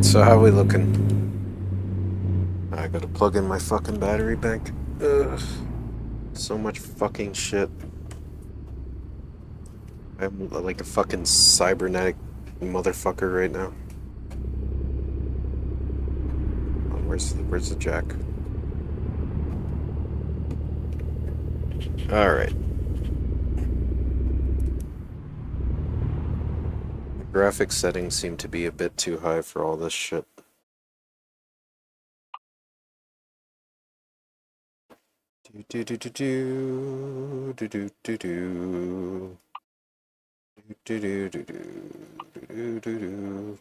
Alright, so how we looking? I gotta plug in my fucking battery bank. Ugh. So much fucking shit. I'm like a fucking cybernetic motherfucker right now. Oh, where's the jack? Alright. The graphics settings seem to be a bit too high for all this shit. Do do do do do do do do do do do do do do.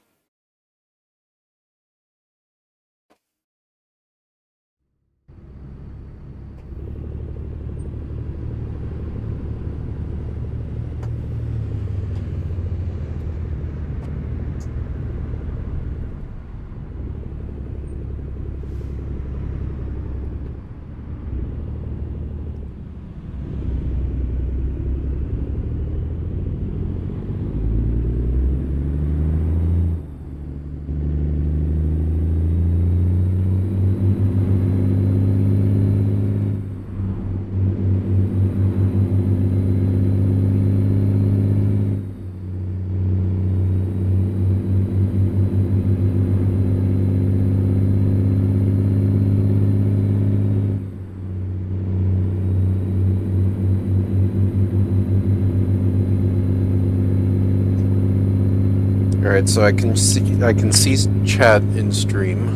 Alright, so I can see chat in stream,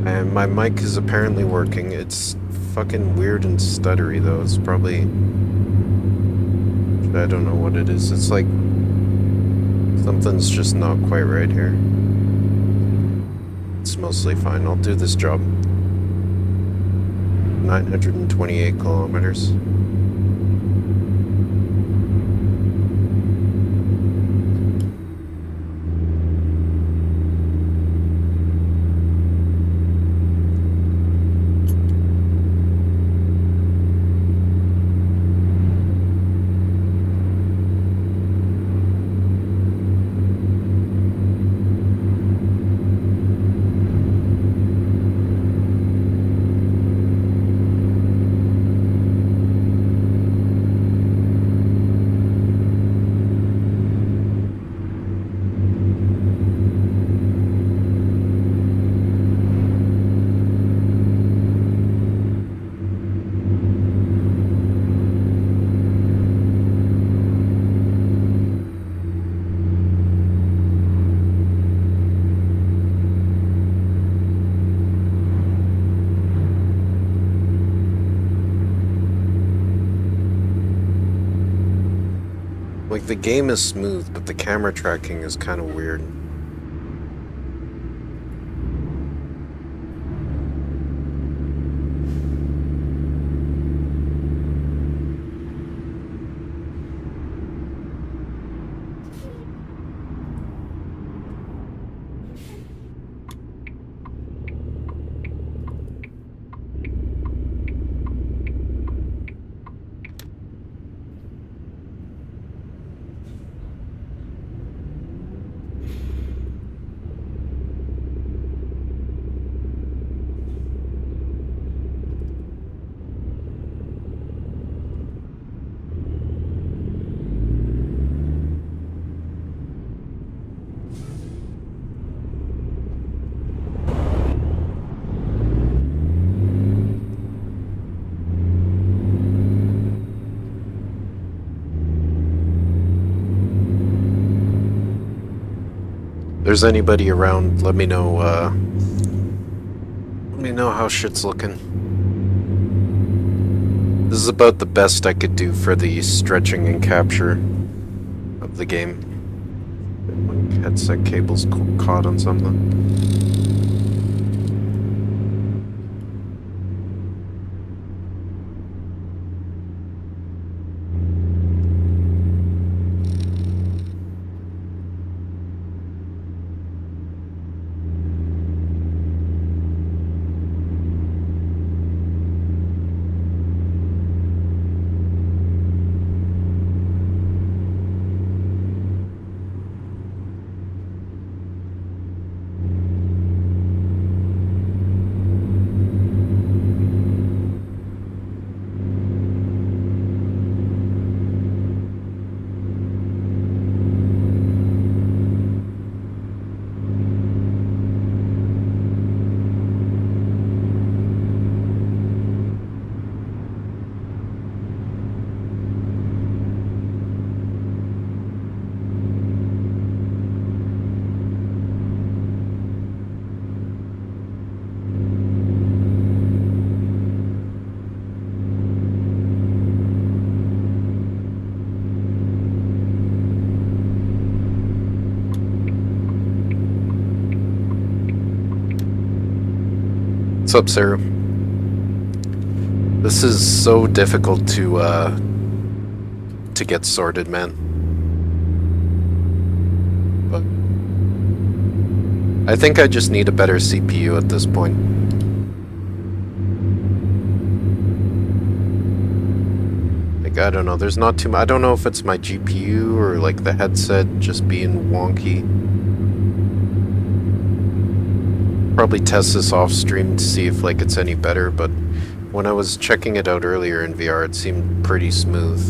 and my mic is apparently working. It's fucking weird and stuttery though. It's probably, I don't know what it is. It's like something's just not quite right here. It's mostly fine. I'll do this job. 928 kilometers. Like, the game is smooth, but the camera tracking is kind of weird. If there's anybody around, let me know how shit's looking. This is about the best I could do for the stretching and capture of the game. My headset cable's caught on something. What's up, Sarah? This is so difficult to get sorted, man. But I think I just need a better CPU at this point. Like, I don't know, there's not too much. I don't know if it's my GPU or like the headset just being wonky. Probably test this off stream to see if like it's any better, but when I was checking it out earlier in VR, it seemed pretty smooth.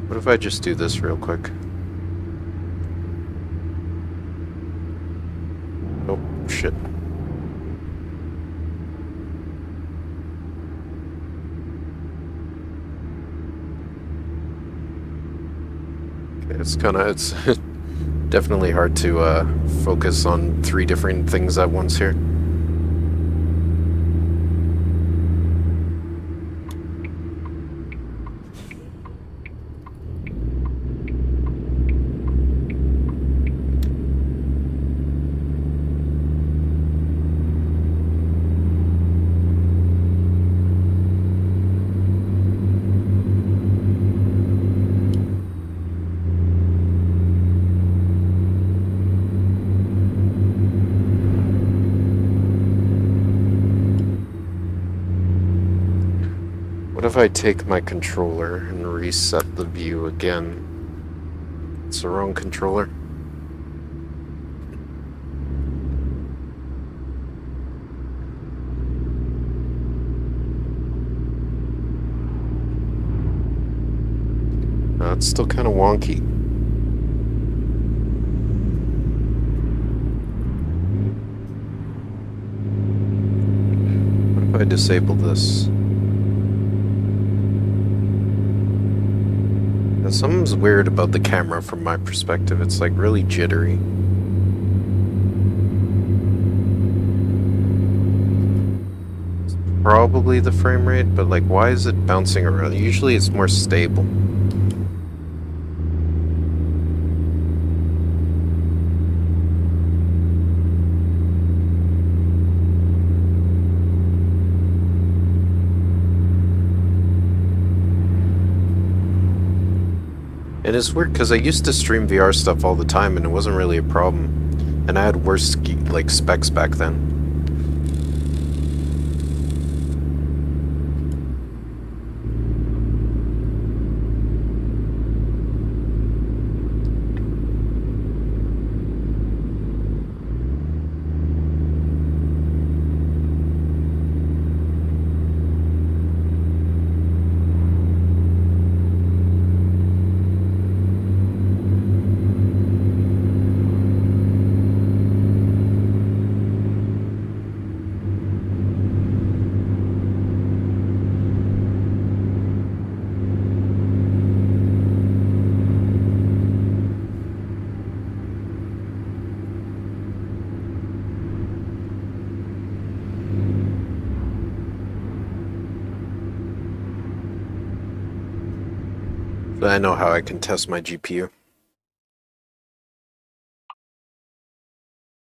What if I just do this real quick? Oh, shit. It's definitely hard to focus on 3 different things at once here. What if I take my controller and reset the view again? It's the wrong controller. It's still kind of wonky. What if I disable this? Something's weird about the camera from my perspective. It's like really jittery. It's probably the frame rate, but like why is it bouncing around? Usually it's more stable. And it's weird because I used to stream VR stuff all the time and it wasn't really a problem. And I had worse like specs back then. I know how I can test my GPU.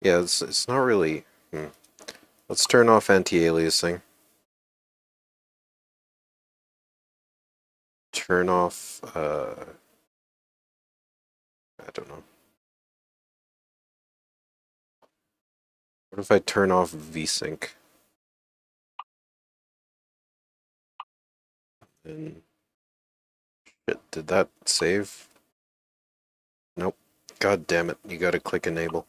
Yeah, it's not really... Let's turn off anti-aliasing. Turn off... I don't know. What if I turn off VSync? And... Shit, did that save? Nope. God damn it, you gotta click enable.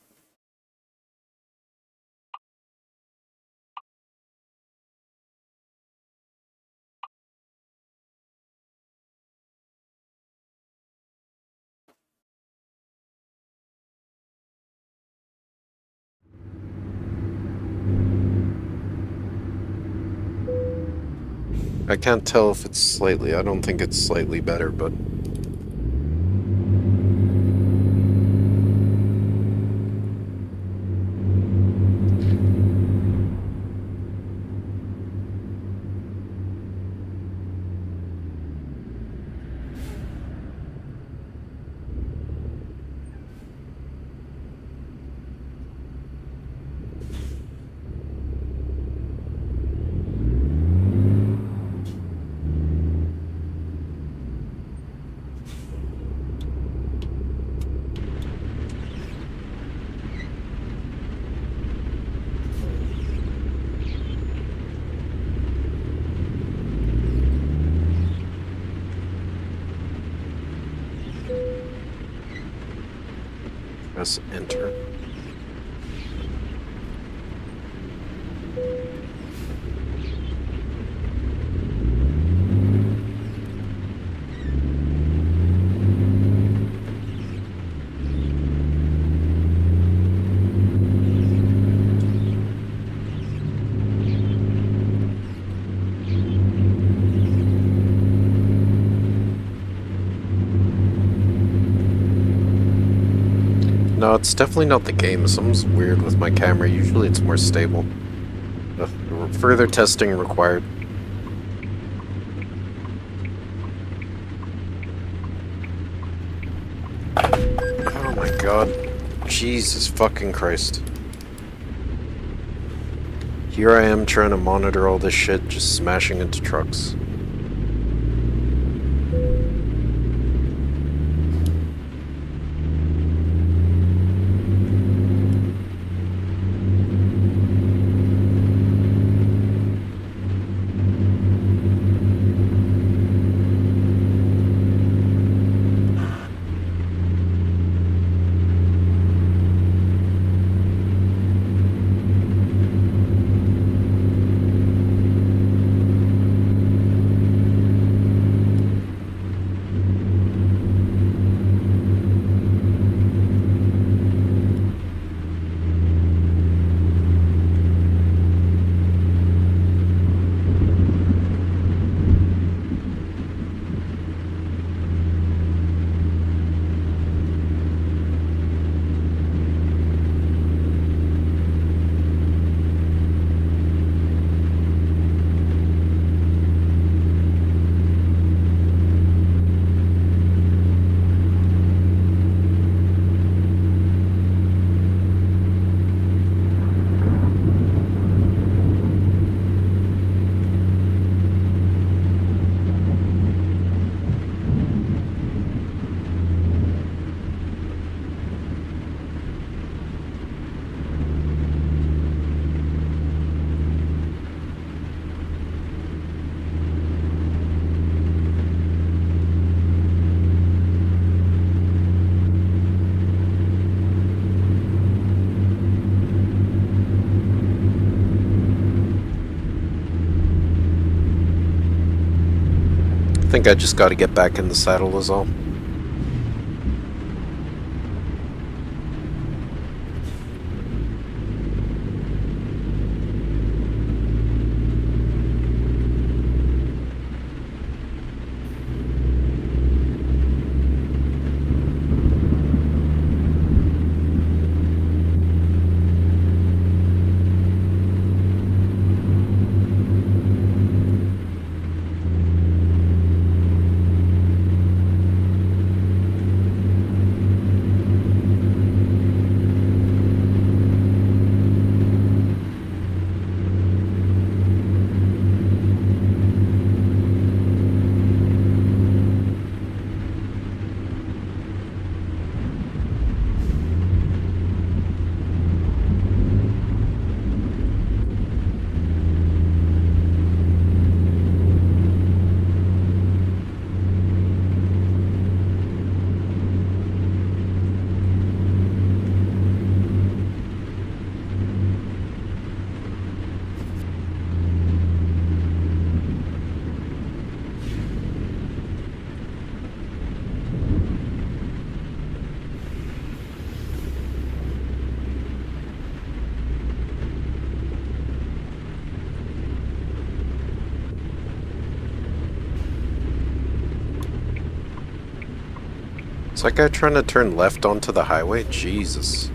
I can't tell if it's slightly, I don't think it's slightly better, but... Press enter. No, it's definitely not the game. Something's weird with my camera. Usually it's more stable. Further testing required. Oh my god. Jesus fucking Christ. Here I am trying to monitor all this shit, just smashing into trucks. I think I just gotta get back in the saddle is all. Is that guy trying to turn left onto the highway? Jesus.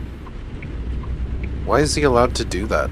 Why is he allowed to do that?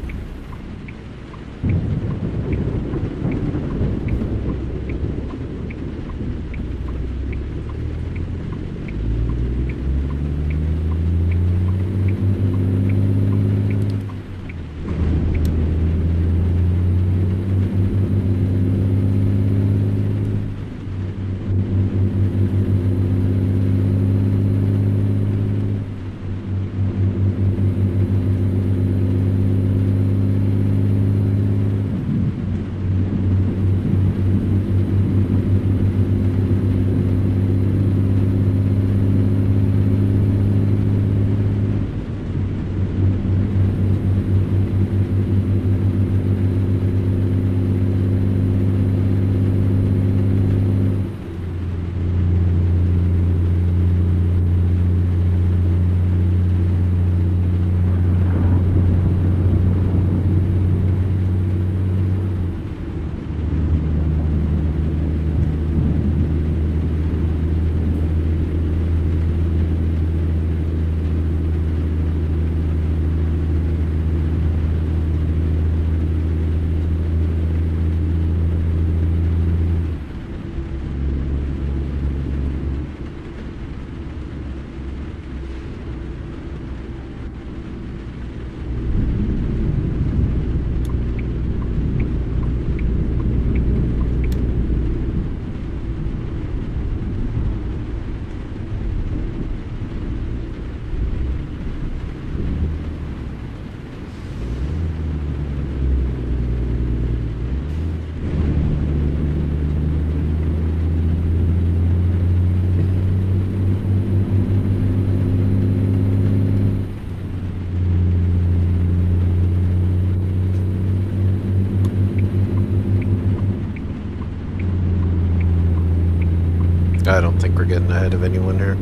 I don't think we're getting ahead of anyone here.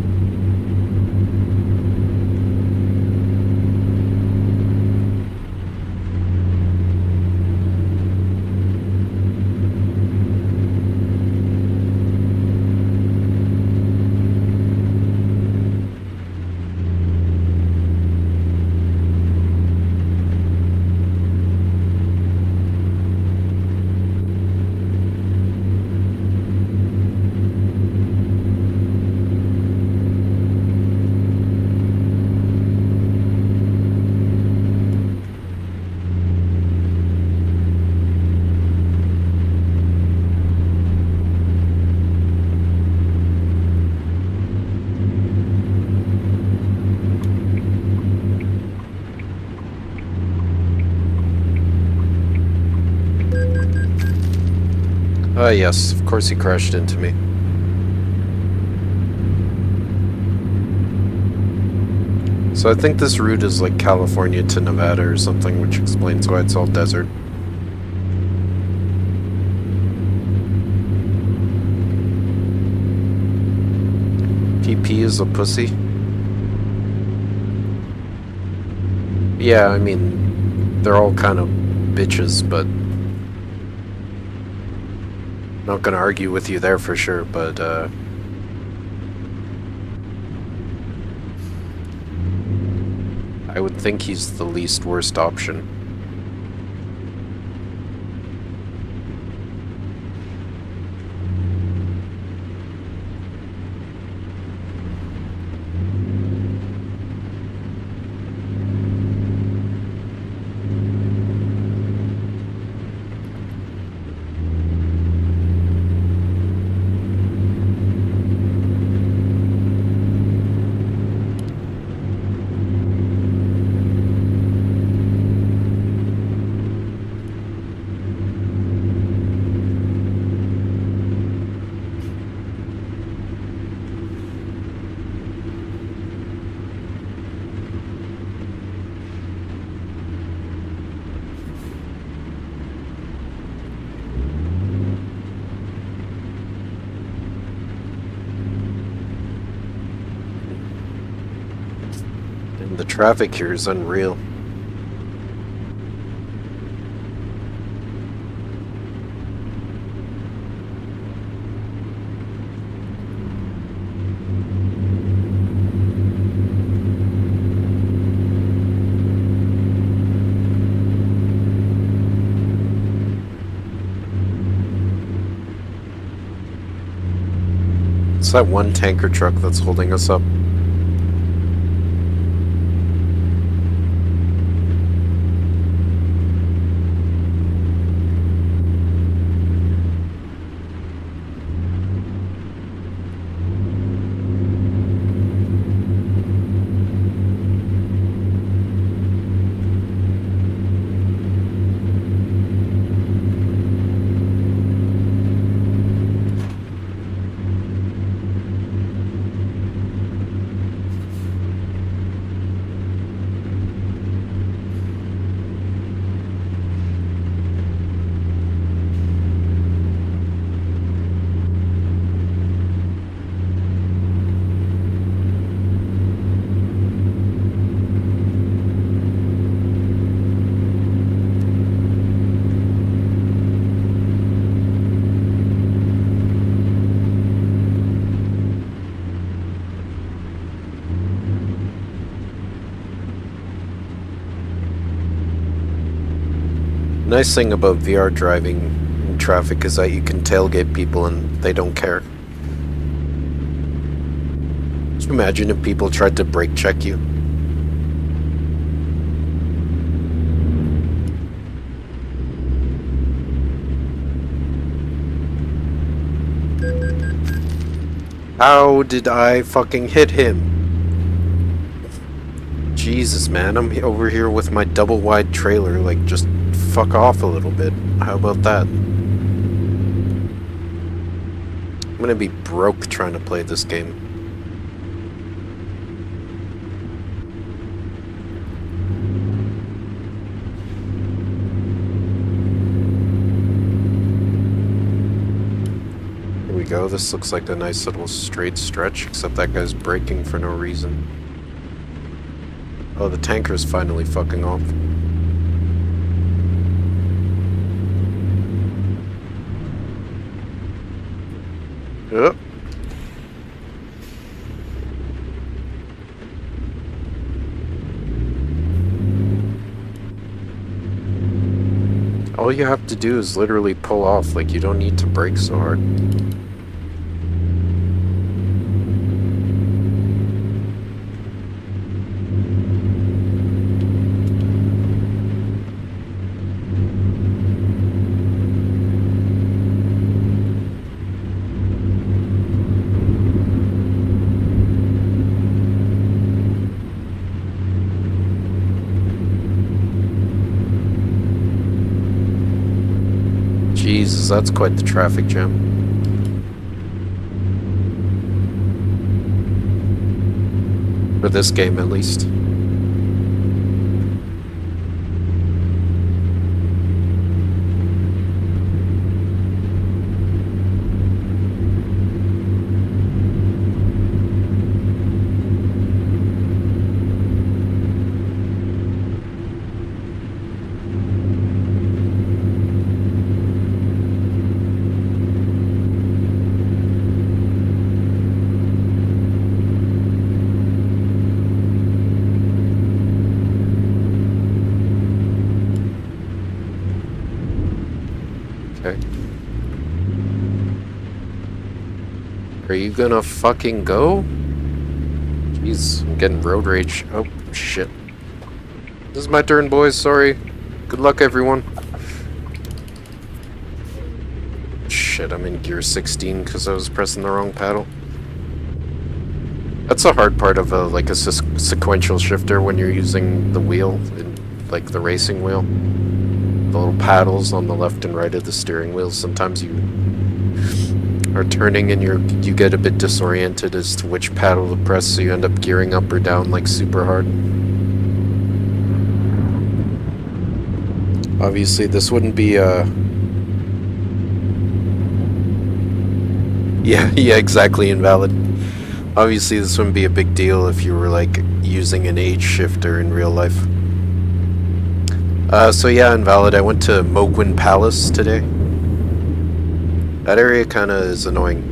Yes, of course he crashed into me. So I think this route is like California to Nevada or something, which explains why it's all desert. PP is a pussy? Yeah, I mean, they're all kind of bitches, but... Not gonna argue with you there for sure, but, I would think he's the least worst option. And the traffic here is unreal. It's that one tanker truck that's holding us up. Nice thing about VR driving in traffic is that you can tailgate people and they don't care. Just imagine if people tried to brake check you. How did I fucking hit him? Jesus, man, I'm over here with my double wide trailer, like, just fuck off a little bit. How about that? I'm gonna be broke trying to play this game. Here we go. go. This looks like a nice little straight stretch, except that guy's braking for no reason. Oh, the tanker's finally fucking off. Yep. All you have to do is literally pull off, like you don't need to brake so hard. Jesus, that's quite the traffic jam. For this game, at least. Are you gonna fucking go? Jeez, I'm getting road rage. Oh, shit. This is my turn, boys. Sorry. Good luck, everyone. Shit, I'm in gear 16 because I was pressing the wrong paddle. That's a hard part of a sequential shifter when you're using the wheel, like the racing wheel. The little paddles on the left and right of the steering wheel. Sometimes you are turning and you get a bit disoriented as to which paddle to press, so you end up gearing up or down like super hard. Obviously this wouldn't be yeah, exactly, invalid. Obviously this wouldn't be a big deal if you were like using an age shifter in real life. So yeah, invalid. I went to Mogwin Palace today. That area kind of is annoying,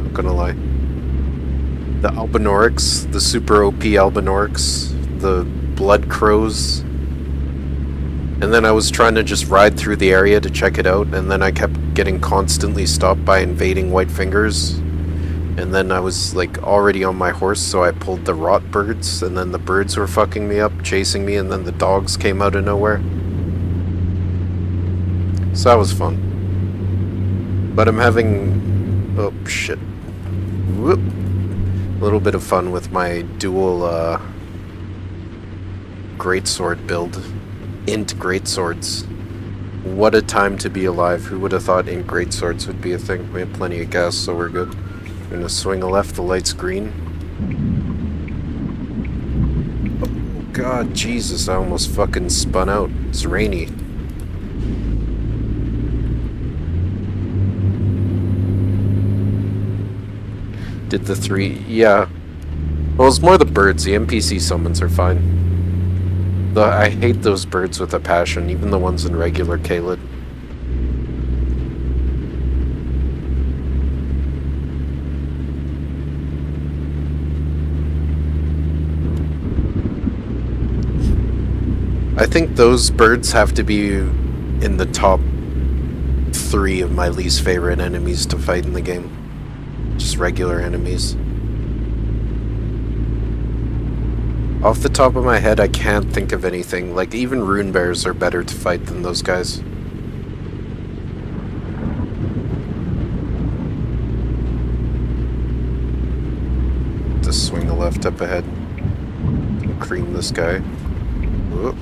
not gonna lie. The Albinorics, the super OP Albinorics, the Blood Crows. And then I was trying to just ride through the area to check it out, and then I kept getting constantly stopped by invading white fingers. And then I was like already on my horse, so I pulled the rot birds, and then the birds were fucking me up, chasing me, and then the dogs came out of nowhere. So that was fun. But I'm having, oh shit, whoop, a little bit of fun with my dual greatsword build, int greatswords. What a time to be alive. Who would have thought int greatswords would be a thing? We have plenty of gas, so we're good. I'm gonna swing a left, the light's green. Oh god, Jesus, I almost fucking spun out. It's rainy. Did the 3, yeah. Well, it's more the birds. The NPC summons are fine. I hate those birds with a passion, even the ones in regular Kaled. I think those birds have to be in the top 3 of my least favorite enemies to fight in the game. Just regular enemies. Off the top of my head, I can't think of anything. Like, even rune bears are better to fight than those guys. Just swing a left up ahead. Cream this guy. Whoop.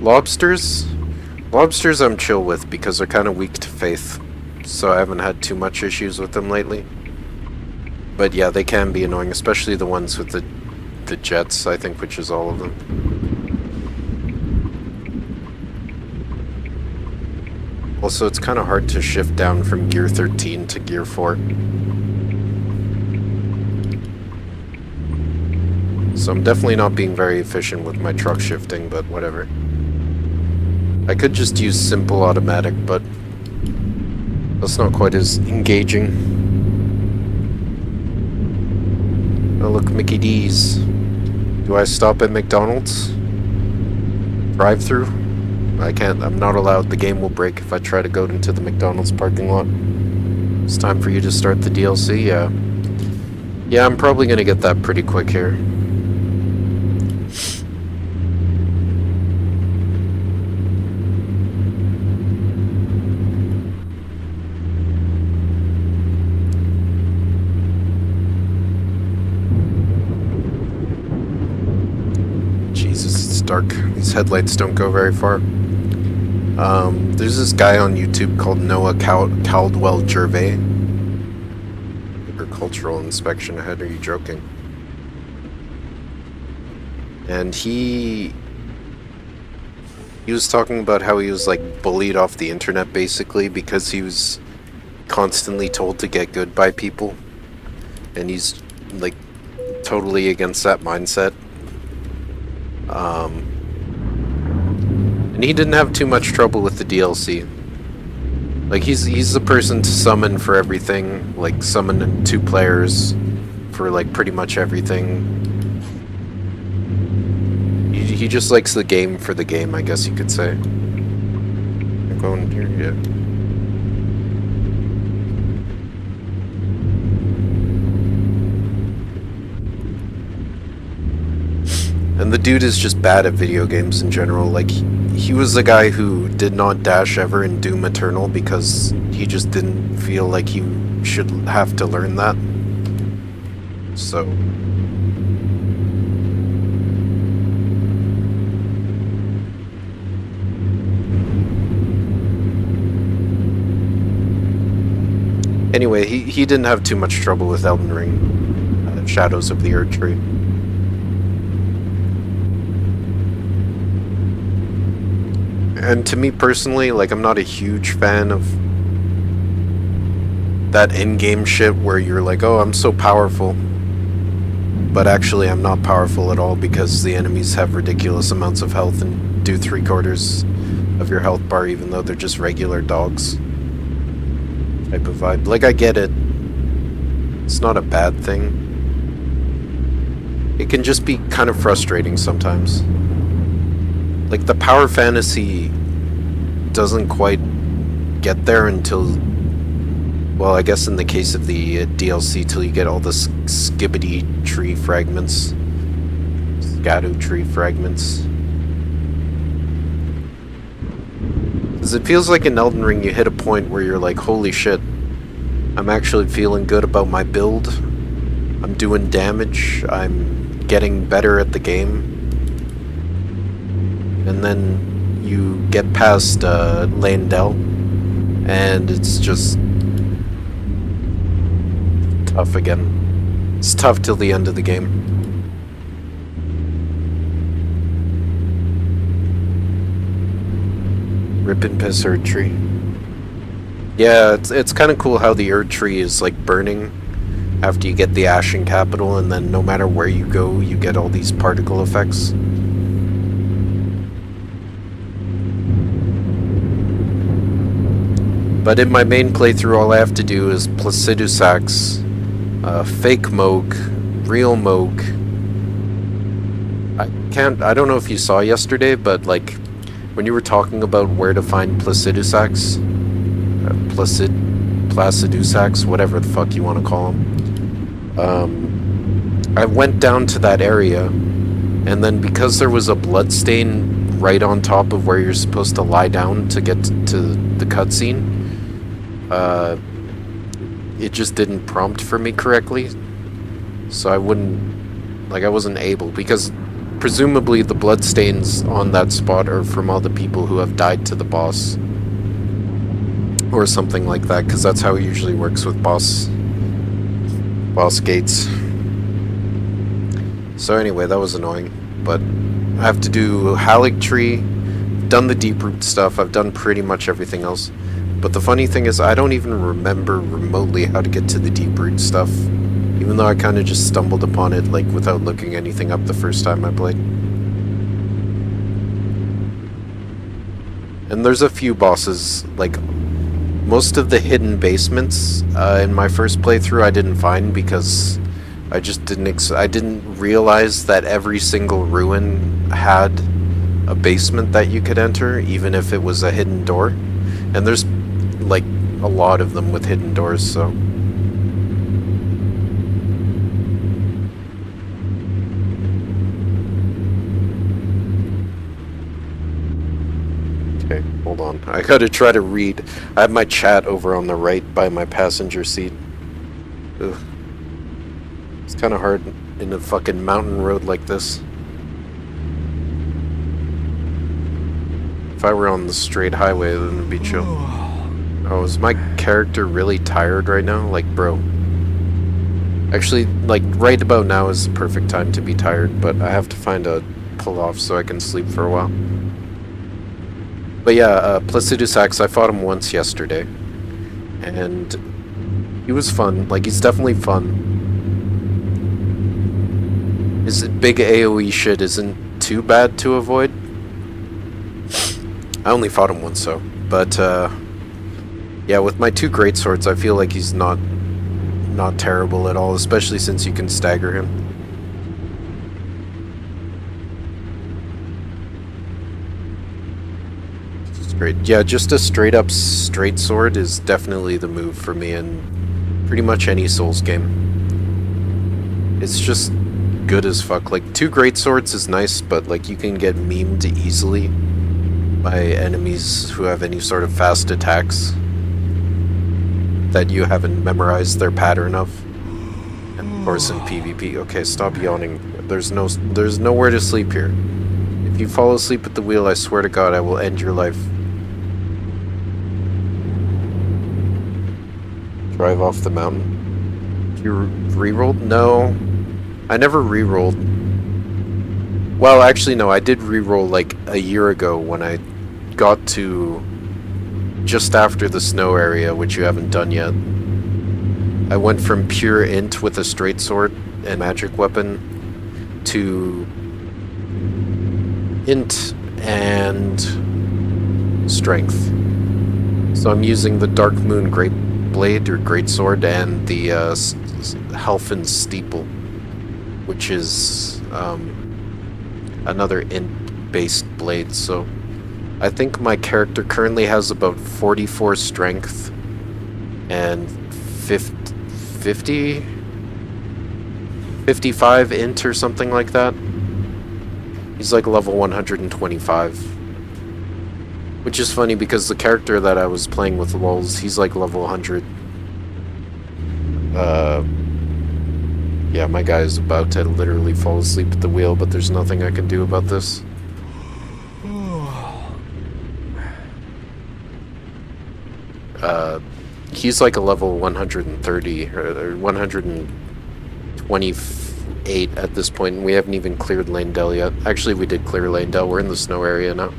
Lobsters? Lobsters I'm chill with because they're kind of weak to faith, so I haven't had too much issues with them lately. But yeah, they can be annoying, especially the ones with the the jets, I think, which is all of them. Also, it's kind of hard to shift down from gear 13 to gear 4. So I'm definitely not being very efficient with my truck shifting, but whatever. I could just use simple automatic, but that's not quite as engaging. Oh look, Mickey D's. Do I stop at McDonald's? Drive-through? I can't, I'm not allowed. The game will break if I try to go into the McDonald's parking lot. It's time for you to start the DLC, yeah. Yeah, I'm probably gonna get that pretty quick here. Jesus, it's dark. These headlights don't go very far. There's this guy on YouTube called Noah Caldwell Gervais. Agricultural inspection ahead, are you joking? And he was talking about how he was like bullied off the internet basically because he was constantly told to get good by people. And he's like totally against that mindset. And he didn't have too much trouble with the DLC. Like he's the person to summon for everything, like summon 2 players for like pretty much everything. He just likes the game for the game, I guess you could say. I'm going here, yeah. And the dude is just bad at video games in general. Like, he was the guy who did not dash ever in Doom Eternal because he just didn't feel like he should have to learn that. So... Anyway, he didn't have too much trouble with Elden Ring, Shadows of the Erd Tree. And to me personally, like, I'm not a huge fan of that in-game shit where you're like, oh, I'm so powerful. But actually, I'm not powerful at all because the enemies have ridiculous amounts of health and do 3/4 of your health bar even though they're just regular dogs. Type of vibe. Like, I get it. It's not a bad thing. It can just be kind of frustrating sometimes. Like, the power fantasy doesn't quite get there until, well, I guess in the case of the DLC, till you get all the skibbity tree fragments. Scadu tree fragments. Because it feels like in Elden Ring you hit a point where you're like, holy shit, I'm actually feeling good about my build. I'm doing damage. I'm getting better at the game. And then you get past Landell, and it's just tough again. It's tough till the end of the game. Rip and piss Erd Tree. Yeah, it's kind of cool how the Erd Tree is like burning after you get the Ashen Capital, and then no matter where you go, you get all these particle effects. But in my main playthrough, all I have to do is Placidusax, fake Moog, real Moog. I don't know if you saw yesterday, but like, when you were talking about where to find Placidusax, Placidusax, whatever the fuck you want to call him, I went down to that area, and then because there was a bloodstain right on top of where you're supposed to lie down to get to the cutscene, it just didn't prompt for me correctly, so I wasn't able, because presumably the bloodstains on that spot are from all the people who have died to the boss, or something like that, because that's how it usually works with boss gates. So anyway, that was annoying. But I have to do Haligtree, done the deep root stuff, I've done pretty much everything else. But the funny thing is, I don't even remember remotely how to get to the deep root stuff. Even though I kind of just stumbled upon it, like, without looking anything up the first time I played. And there's a few bosses, like, most of the hidden basements in my first playthrough I didn't find because I just didn't realize that every single ruin had a basement that you could enter, even if it was a hidden door. And there's, like, a lot of them with hidden doors, so... Okay, hold on. I gotta try to read. I have my chat over on the right by my passenger seat. Ugh. It's kind of hard in a fucking mountain road like this. If I were on the straight highway, then it'd be chill. Oh, is my character really tired right now? Like, bro. Actually, like, right about now is the perfect time to be tired, but I have to find a pull-off so I can sleep for a while. But yeah, Placidus Axe, I fought him once yesterday. And he was fun. Like, he's definitely fun. His big AoE shit isn't too bad to avoid. I only fought him once, though. But, yeah, with my two greatswords, I feel like he's not terrible at all, especially since you can stagger him. Great. Yeah, just a straight up straight sword is definitely the move for me in pretty much any Souls game. It's just good as fuck. Like, two great swords is nice, but like you can get memed easily by enemies who have any sort of fast attacks that you haven't memorized their pattern of. And of course in PvP. Okay, stop yawning. There's nowhere to sleep here. If you fall asleep at the wheel, I swear to God I will end your life. Drive off the mountain. You re-rolled? No. I never re-rolled. Well, actually, no. I did re-roll like a year ago when I got to just after the snow area, which you haven't done yet. I went from pure int with a straight sword and magic weapon to int and strength. So I'm using the Dark Moon Great Blade or Great Sword and the Halfin Steeple, which is another int-based blade. So I think my character currently has about 44 strength and 55 int or something like that. He's like level 125. Which is funny because the character that I was playing with LOLs, he's like level 100. Yeah, my guy is about to literally fall asleep at the wheel, but there's nothing I can do about this. He's like a level 130 or 128 at this point, and we haven't even cleared Lanedell yet. Actually, we did clear Lanedell. We're in the snow area now.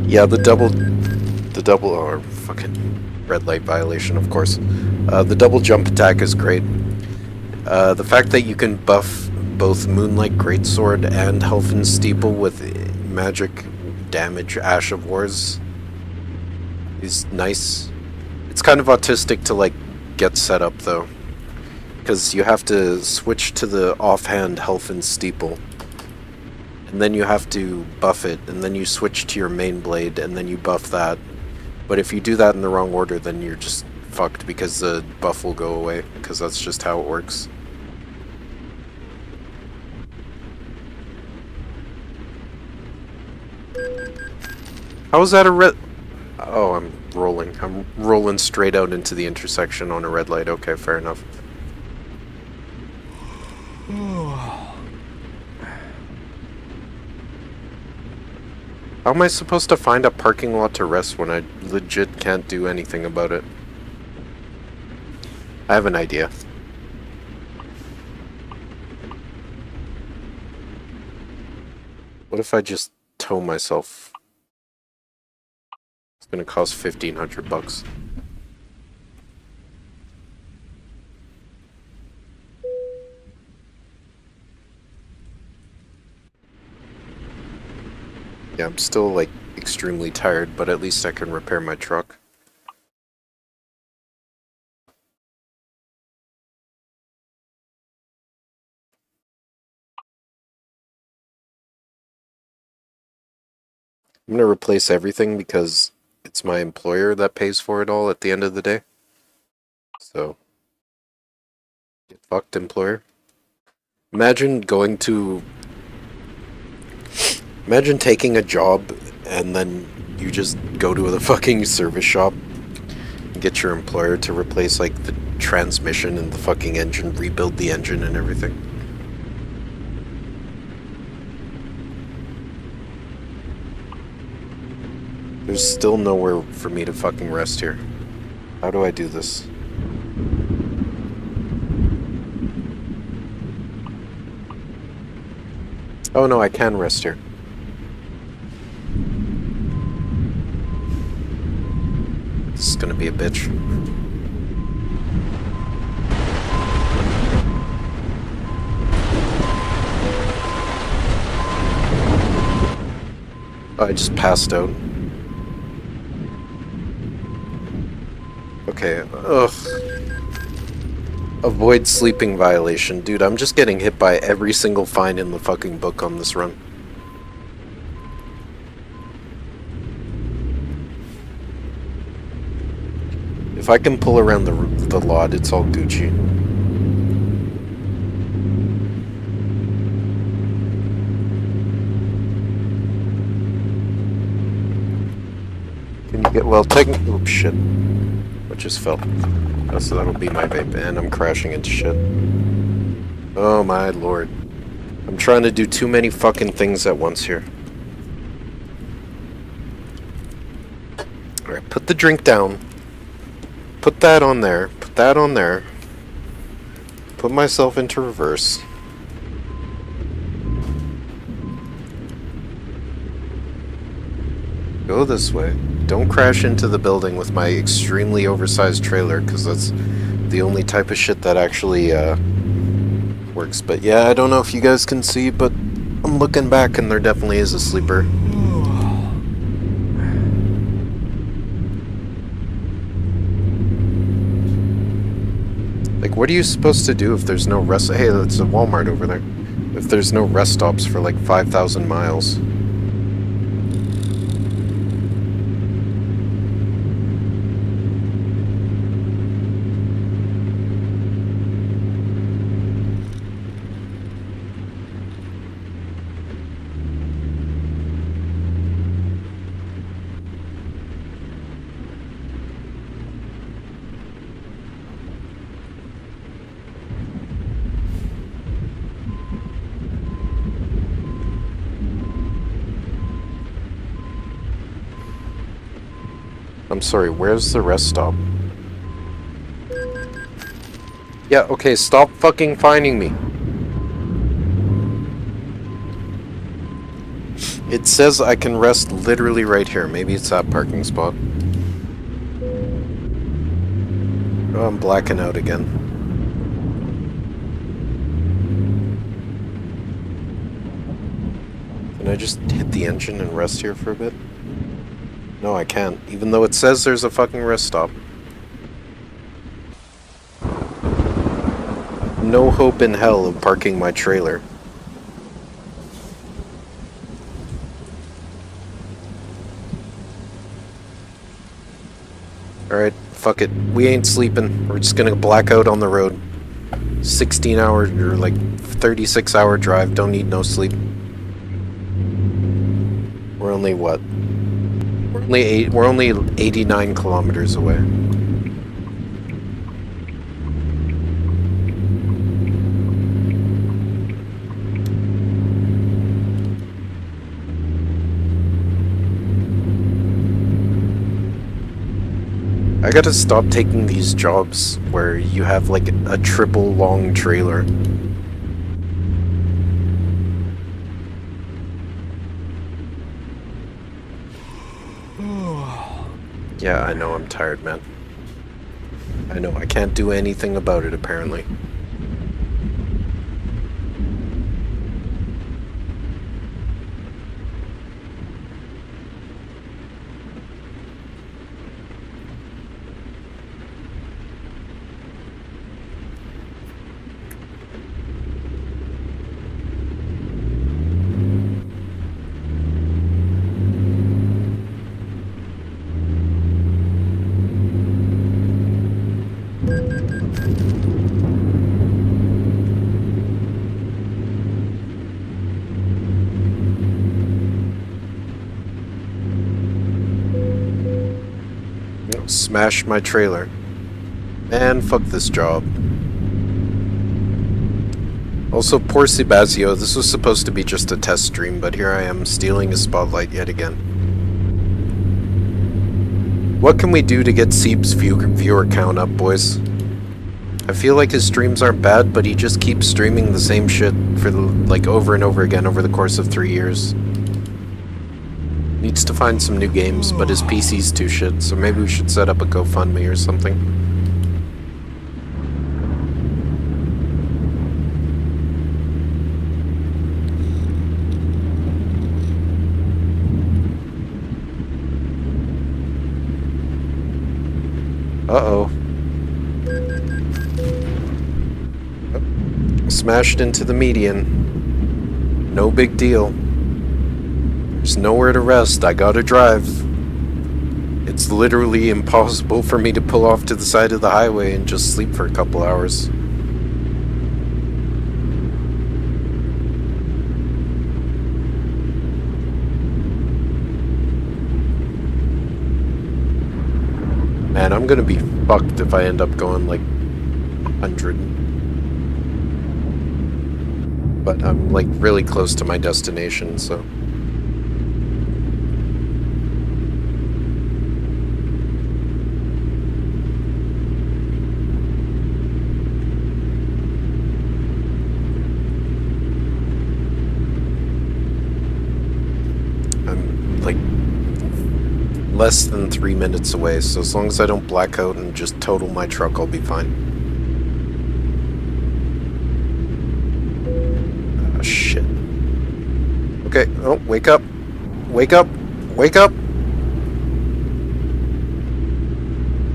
Yeah, the double, or fucking red light violation, of course. The double jump attack is great. The fact that you can buff both Moonlight Greatsword and Helfin Steeple with magic damage Ash of Wars is nice. It's kind of autistic to like get set up though, because you have to switch to the offhand Helfin Steeple. And then you have to buff it, and then you switch to your main blade, and then you buff that. But if you do that in the wrong order, then you're just fucked, because the buff will go away, because that's just how it works. How is that a red... Oh, I'm rolling. I'm rolling straight out into the intersection on a red light. Okay, fair enough. How am I supposed to find a parking lot to rest when I legit can't do anything about it? I have an idea. What if I just tow myself? It's gonna cost $1,500. Yeah, I'm still, like, extremely tired, but at least I can repair my truck. I'm gonna replace everything because it's my employer that pays for it all at the end of the day. So, get fucked, employer. Imagine taking a job and then you just go to the fucking service shop and get your employer to replace, like, the transmission and the fucking engine, rebuild the engine and everything. There's still nowhere for me to fucking rest here. How do I do this? Oh no, I can rest here. This is gonna be a bitch. Oh, I just passed out. Okay, ugh. Avoid sleeping violation. Dude, I'm just getting hit by every single fine in the fucking book on this run. If I can pull around the lot, it's all Gucci. Can you get, well, oh shit. What just fell? Oh, so that'll be my vape, and I'm crashing into shit. Oh my lord. I'm trying to do too many fucking things at once here. Alright, put the drink down. Put that on there. Put that on there. Put myself into reverse. Go this way. Don't crash into the building with my extremely oversized trailer, because that's the only type of shit that actually works. But yeah, I don't know if you guys can see, but I'm looking back and there definitely is a sleeper. Like, what are you supposed to do if there's no rest? Hey, that's a Walmart over there. If there's no rest stops for like 5,000 miles. I'm sorry, where's the rest stop? Yeah, okay, stop fucking finding me. It says I can rest literally right here. Maybe it's that parking spot. Oh, I'm blacking out again. Can I just hit the engine and rest here for a bit? No, I can't, even though it says there's a fucking rest stop. No hope in hell of parking my trailer. Alright, fuck it. We ain't sleeping. We're just gonna black out on the road. 16 hour, or like 36 hour drive. Don't need no sleep. We're only what? We're only 89 kilometers away. I gotta stop taking these jobs where you have like a triple long trailer. Yeah, I know I'm tired, man. I know I can't do anything about it, apparently. Smash my trailer. Man, fuck this job. Also, poor Sebasio, this was supposed to be just a test stream, but here I am, stealing his spotlight yet again. What can we do to get Seeb's viewer count up, boys? I feel like his streams aren't bad, but he just keeps streaming the same shit for like over and over again over the course of 3 years. Needs to find some new games, but his PC's too shit, so maybe we should set up a GoFundMe or something. Uh-oh. Smashed into the median. No big deal. There's nowhere to rest, I gotta drive. It's literally impossible for me to pull off to the side of the highway and just sleep for a couple hours. Man, I'm gonna be fucked if I end up going like 100. But I'm like really close to my destination, so... less than 3 minutes away, so as long as I don't black out and just total my truck, I'll be fine. Ah, shit. Okay, oh, wake up. Wake up. Wake up.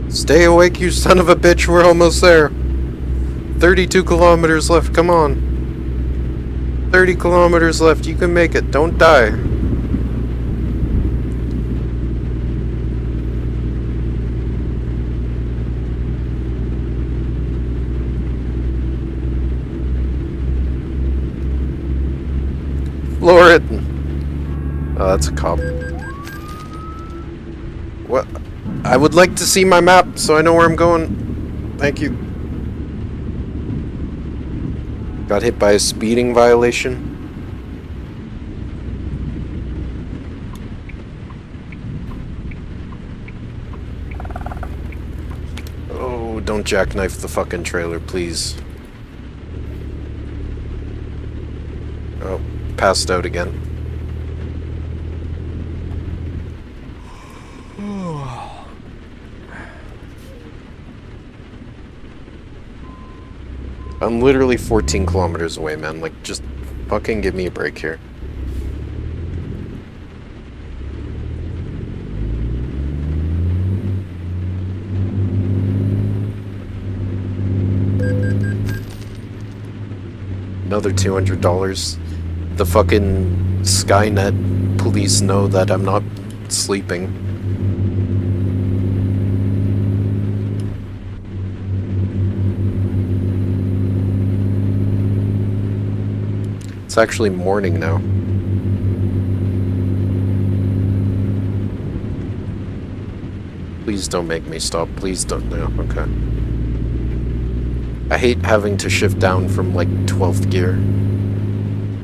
Stay awake, you son of a bitch, we're almost there. 32 kilometers left, come on. 30 kilometers left, you can make it, don't die. Floor it! Oh, that's a cop. What? I would like to see my map so I know where I'm going. Thank you. Got hit by a speeding violation. Oh, don't jackknife the fucking trailer, please. Oh. Passed out again. I'm literally 14 kilometers away, man. Like, just fucking give me a break here. Another $200. The fucking Skynet police know that I'm not sleeping. It's actually morning now. Please don't make me stop. Please don't. No, okay. I hate having to shift down from like 12th gear.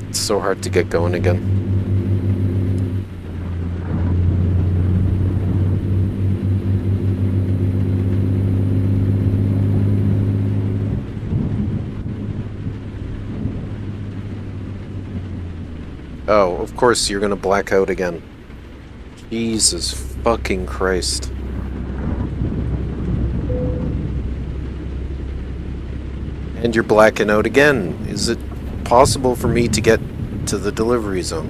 It's so hard to get going again. Oh, of course you're gonna black out again. Jesus fucking Christ. And you're blacking out again. Is it possible for me to get to the delivery zone?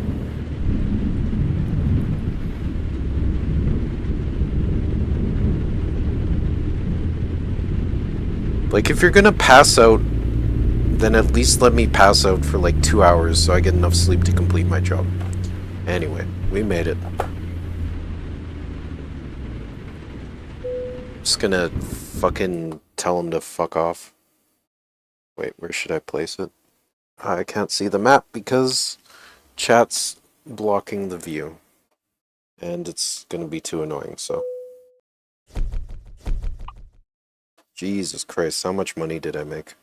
Like, if you're gonna pass out, then at least let me pass out for like 2 hours so I get enough sleep to complete my job. Anyway, we made it. Just gonna fucking tell him to fuck off. Wait, where should I place it? I can't see the map because chat's blocking the view. And it's gonna be too annoying, so. Jesus Christ, how much money did I make?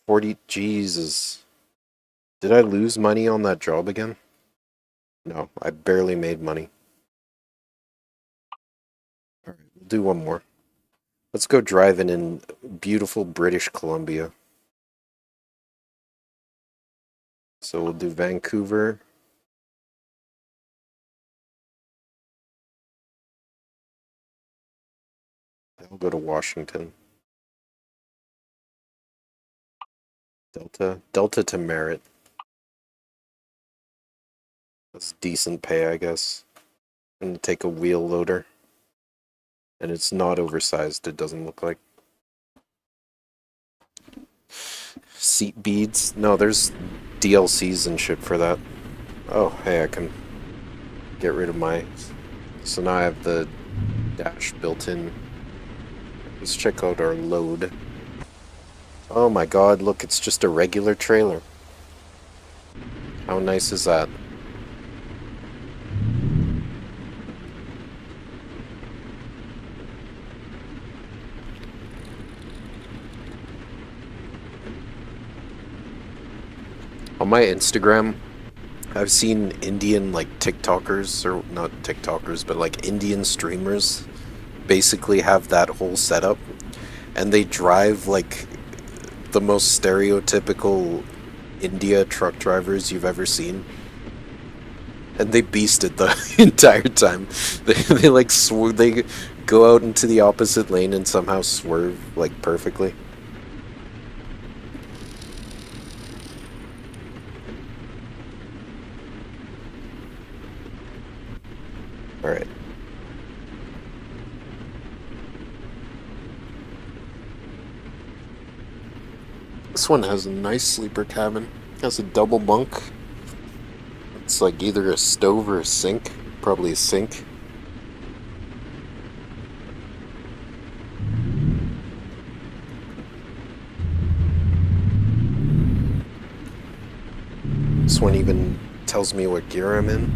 40, Jesus. Did I lose money on that job again? No, I barely made money. Alright, we'll do one more. Let's go driving in beautiful British Columbia. So we'll do Vancouver. Then we'll go to Washington. Delta to Merritt. That's decent pay, I guess. I'm gonna take a wheel loader. And it's not oversized, it doesn't look like. Seat beads? No, there's DLCs and shit for that. Oh, hey, I can get rid of my... So now I have the dash built in. Let's check out our load. Oh my god, look, it's just a regular trailer. How nice is that? On my Instagram, I've seen Indian, like, TikTokers, or not TikTokers, but like Indian streamers basically have that whole setup. And they drive, like, the most stereotypical India truck drivers you've ever seen. And they beasted the entire time. They like, they go out into the opposite lane and somehow swerve, like, perfectly. Alright. This one has a nice sleeper cabin. It has a double bunk. It's like either a stove or a sink. Probably a sink. This one even tells me what gear I'm in.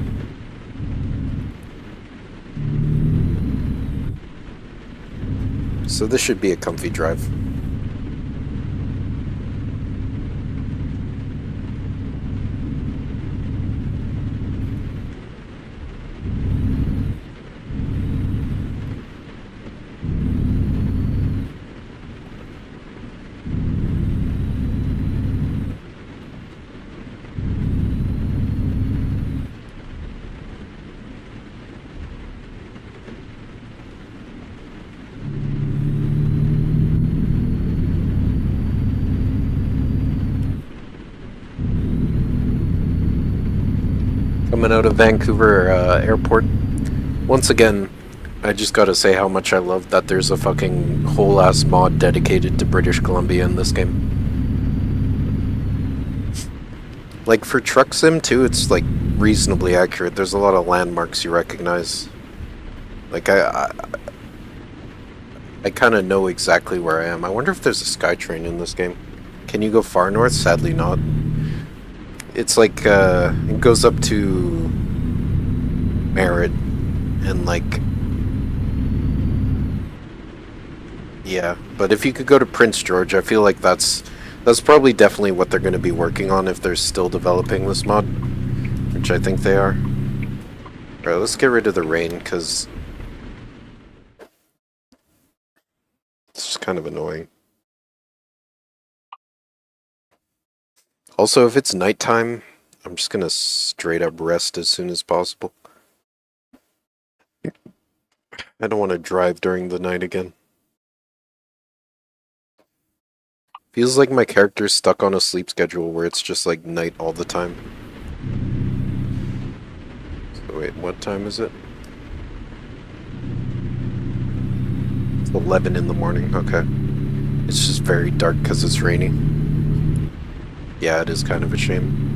So this should be a comfy drive. Coming out of Vancouver airport. Once again, I just gotta say how much I love that there's a fucking whole ass mod dedicated to British Columbia in this game. Like, for Truck Sim too, it's like reasonably accurate. There's a lot of landmarks you recognize. Like, I kind of know exactly where I am. I wonder if there's a SkyTrain in this game. Can you go far north? Sadly not. It's like, it goes up to Merritt, and like, yeah, but if you could go to Prince George, I feel like that's probably definitely what they're going to be working on if they're still developing this mod, which I think they are. Alright, let's get rid of the rain, because it's just kind of annoying. Also, if it's nighttime, I'm just gonna straight up rest as soon as possible. I don't want to drive during the night again. Feels like my character's stuck on a sleep schedule where it's just like night all the time. So wait, what time is it? It's 11 in the morning, okay. It's just very dark because it's raining. Yeah, it is kind of a shame.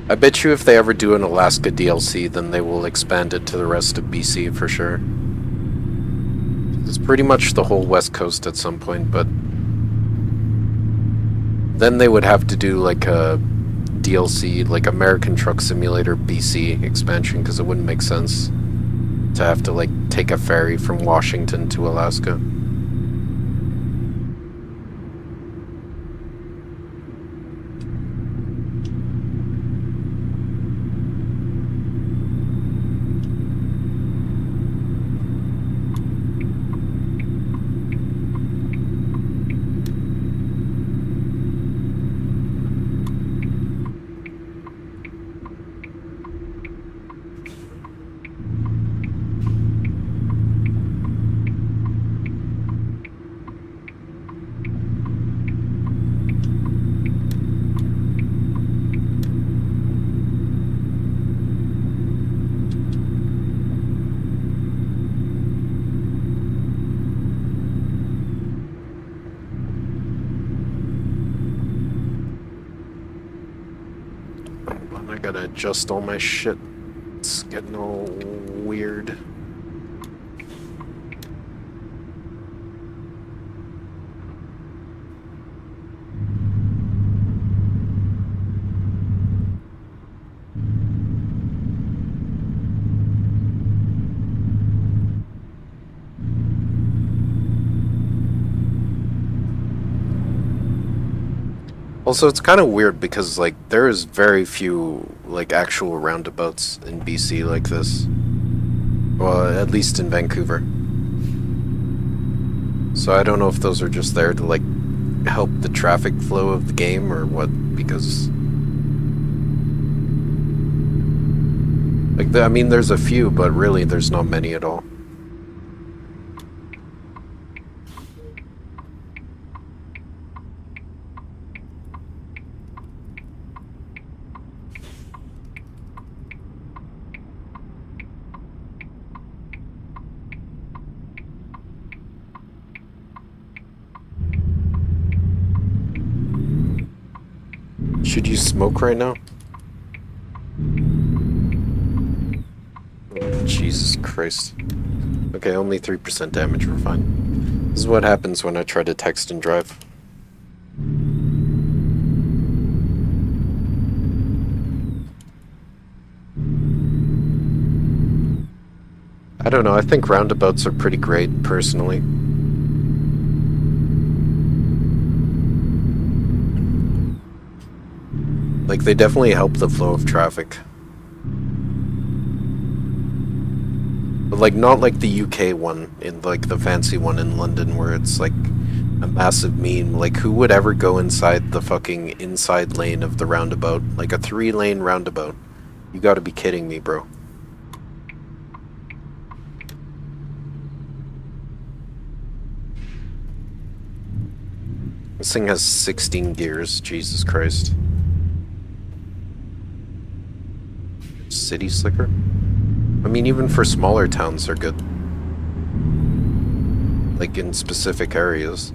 I bet you if they ever do an Alaska DLC, then they will expand it to the rest of BC for sure. It's pretty much the whole West Coast at some point, but then they would have to do like a DLC, like American Truck Simulator BC expansion, because it wouldn't make sense to have to like take a ferry from Washington to Alaska. I gotta adjust all my shit. It's getting all weird. Also, it's kind of weird because, like, there is very few, like, actual roundabouts in BC like this. Well, at least in Vancouver. So I don't know if those are just there to, like, help the traffic flow of the game or what, because... Like, I mean, there's a few, but really there's not many at all. Should you smoke right now? Oh, Jesus Christ. Okay, only 3% damage, we're fine. This is what happens when I try to text and drive. I don't know, I think roundabouts are pretty great, personally. Like, they definitely help the flow of traffic. But, like, not like the UK one, in, like, the fancy one in London, where it's, like, a massive meme. Like, who would ever go inside the fucking inside lane of the roundabout? Like, a 3-lane roundabout. You gotta be kidding me, bro. This thing has 16 gears, Jesus Christ. City slicker? I mean, even for smaller towns, they're good. Like, in specific areas.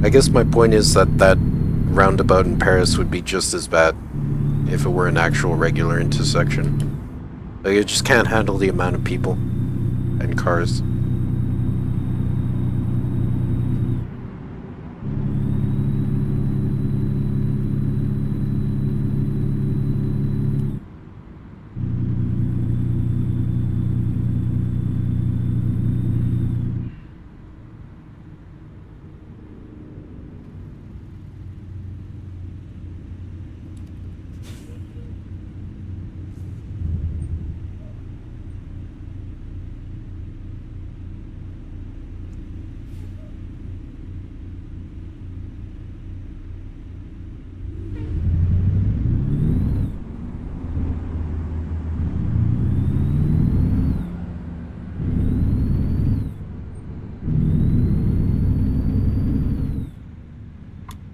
I guess my point is that that roundabout in Paris would be just as bad if it were an actual regular intersection. Like, it just can't handle the amount of people and cars.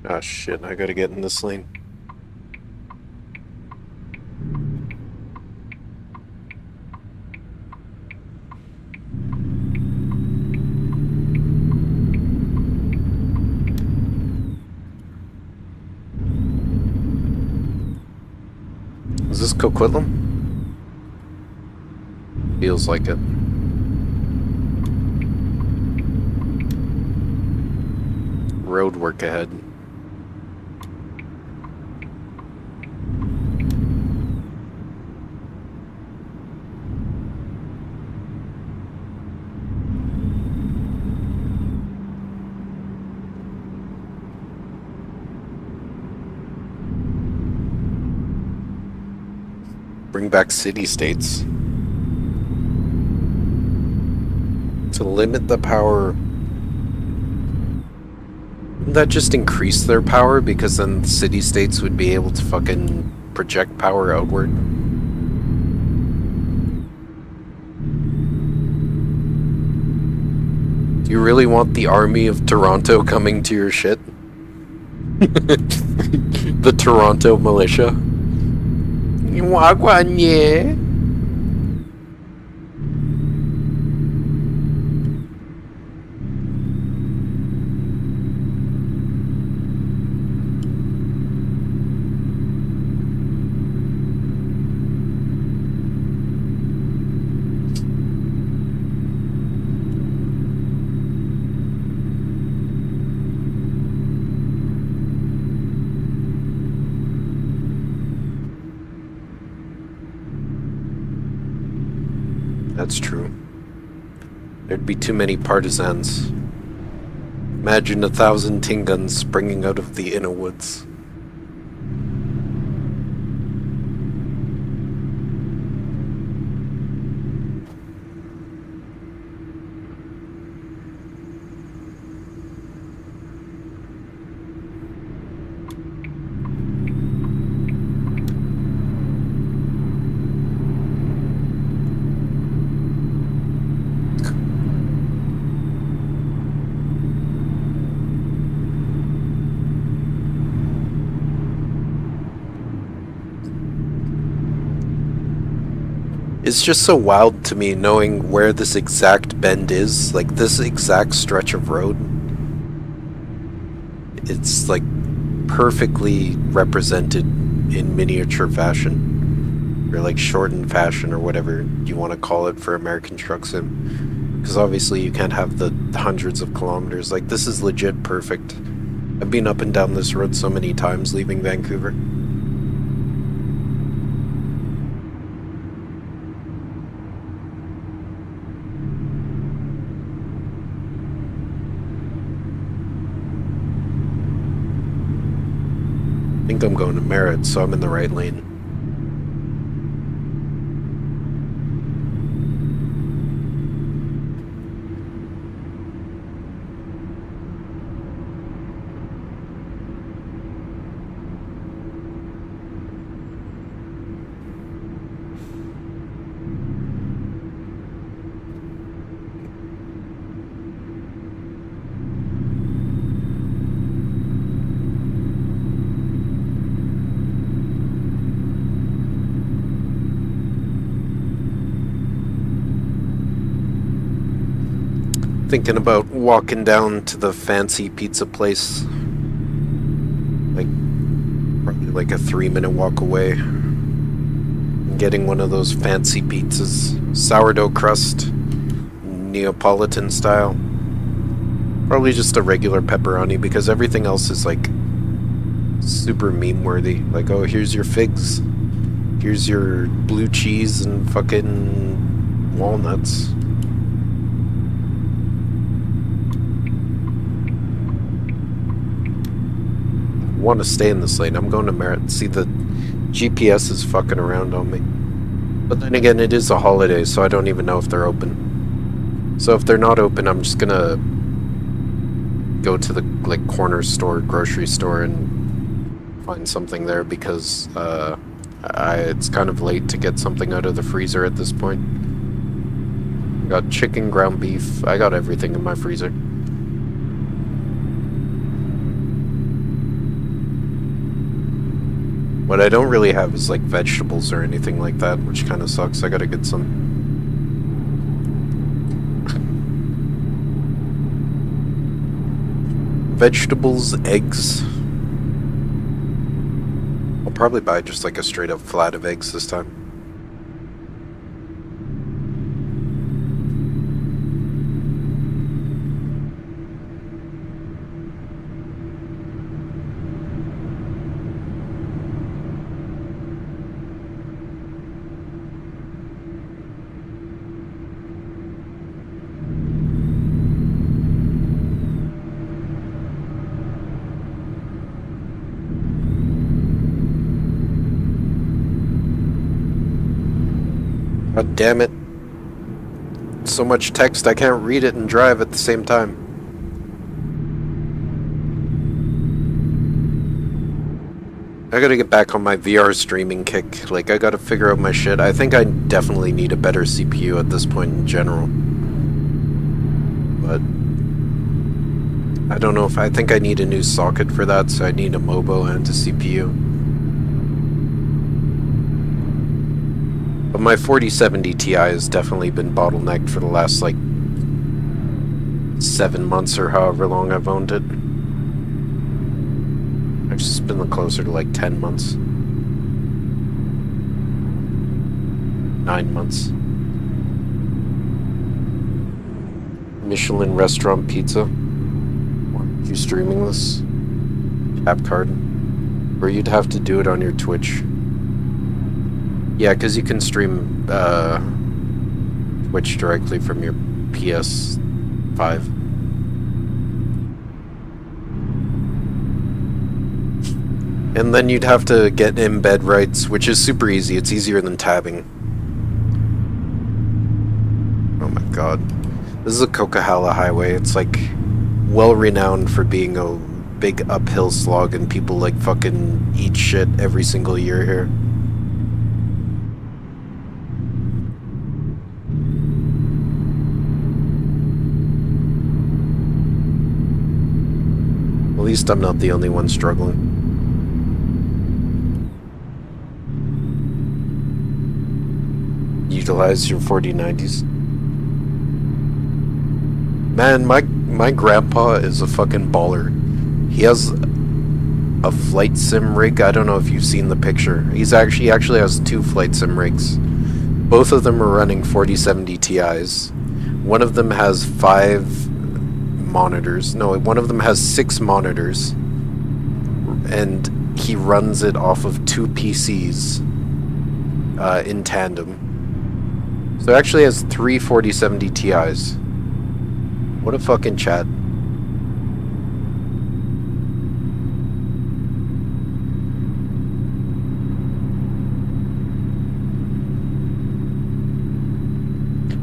Ah, shit, I gotta get in this lane. Is this Coquitlam? Feels like it. Road work ahead. Bring back city-states. To limit the power. Wouldn't that just increase their power, because then city-states would be able to fucking project power outward? Do you really want the army of Toronto coming to your shit? The Toronto militia? Wagwan, yeah. That's true. There'd be too many partisans. Imagine 1,000 Tingans springing out of the inner woods. It's just so wild to me knowing where this exact bend is, like this exact stretch of road. It's like perfectly represented in miniature fashion, or like shortened fashion, or whatever you want to call it for American Truck Sim. Because obviously you can't have the hundreds of kilometers. Like, this is legit perfect. I've been up and down this road so many times leaving Vancouver. I think I'm going to Merritt, so I'm in the right lane. Thinking about walking down to the fancy pizza place. Like, probably like a 3-minute walk away. And getting one of those fancy pizzas. Sourdough crust. Neapolitan style. Probably just a regular pepperoni because everything else is like super meme worthy. Like, oh, here's your figs. Here's your blue cheese and fucking walnuts. I want to stay in this lane. I'm going to Merritt. See, the GPS is fucking around on me. But then again, it is a holiday, so I don't even know if they're open. So if they're not open, I'm just gonna go to the like corner store, grocery store, and find something there because it's kind of late to get something out of the freezer at this point. I got chicken, ground beef. I got everything in my freezer. What I don't really have is like vegetables or anything like that, which kind of sucks. I gotta get some. Vegetables, eggs. I'll probably buy just like a straight up flat of eggs this time. God damn it. So much text I can't read it and drive at the same time. I gotta get back on my VR streaming kick. Like, I gotta figure out my shit. I think I definitely need a better CPU at this point in general. But I don't know if I think I need a new socket for that, so I need a MOBO and a CPU. But my 4070 Ti has definitely been bottlenecked for the last, like, 7 months or however long I've owned it. Actually, it's been closer to, like, 10 months. 9 months. Michelin restaurant pizza. Why are you streaming this? Tap card. Or you'd have to do it on your Twitch. Yeah, because you can stream Twitch directly from your PS5. And then you'd have to get embed rights, which is super easy. It's easier than tabbing. Oh my god. This is a Coquihalla highway. It's like well renowned for being a big uphill slog and people like fucking eat shit every single year here. At least I'm not the only one struggling. Utilize your 4090s. Man, my grandpa is a fucking baller. He has a flight sim rig. I don't know if you've seen the picture. He actually has 2 flight sim rigs. Both of them are running 4070 Ti's. One of them has 5 monitors. No, one of them has 6 monitors. And he runs it off of 2 PCs in tandem. So it actually has 3 4070 Ti's. What a fucking chat.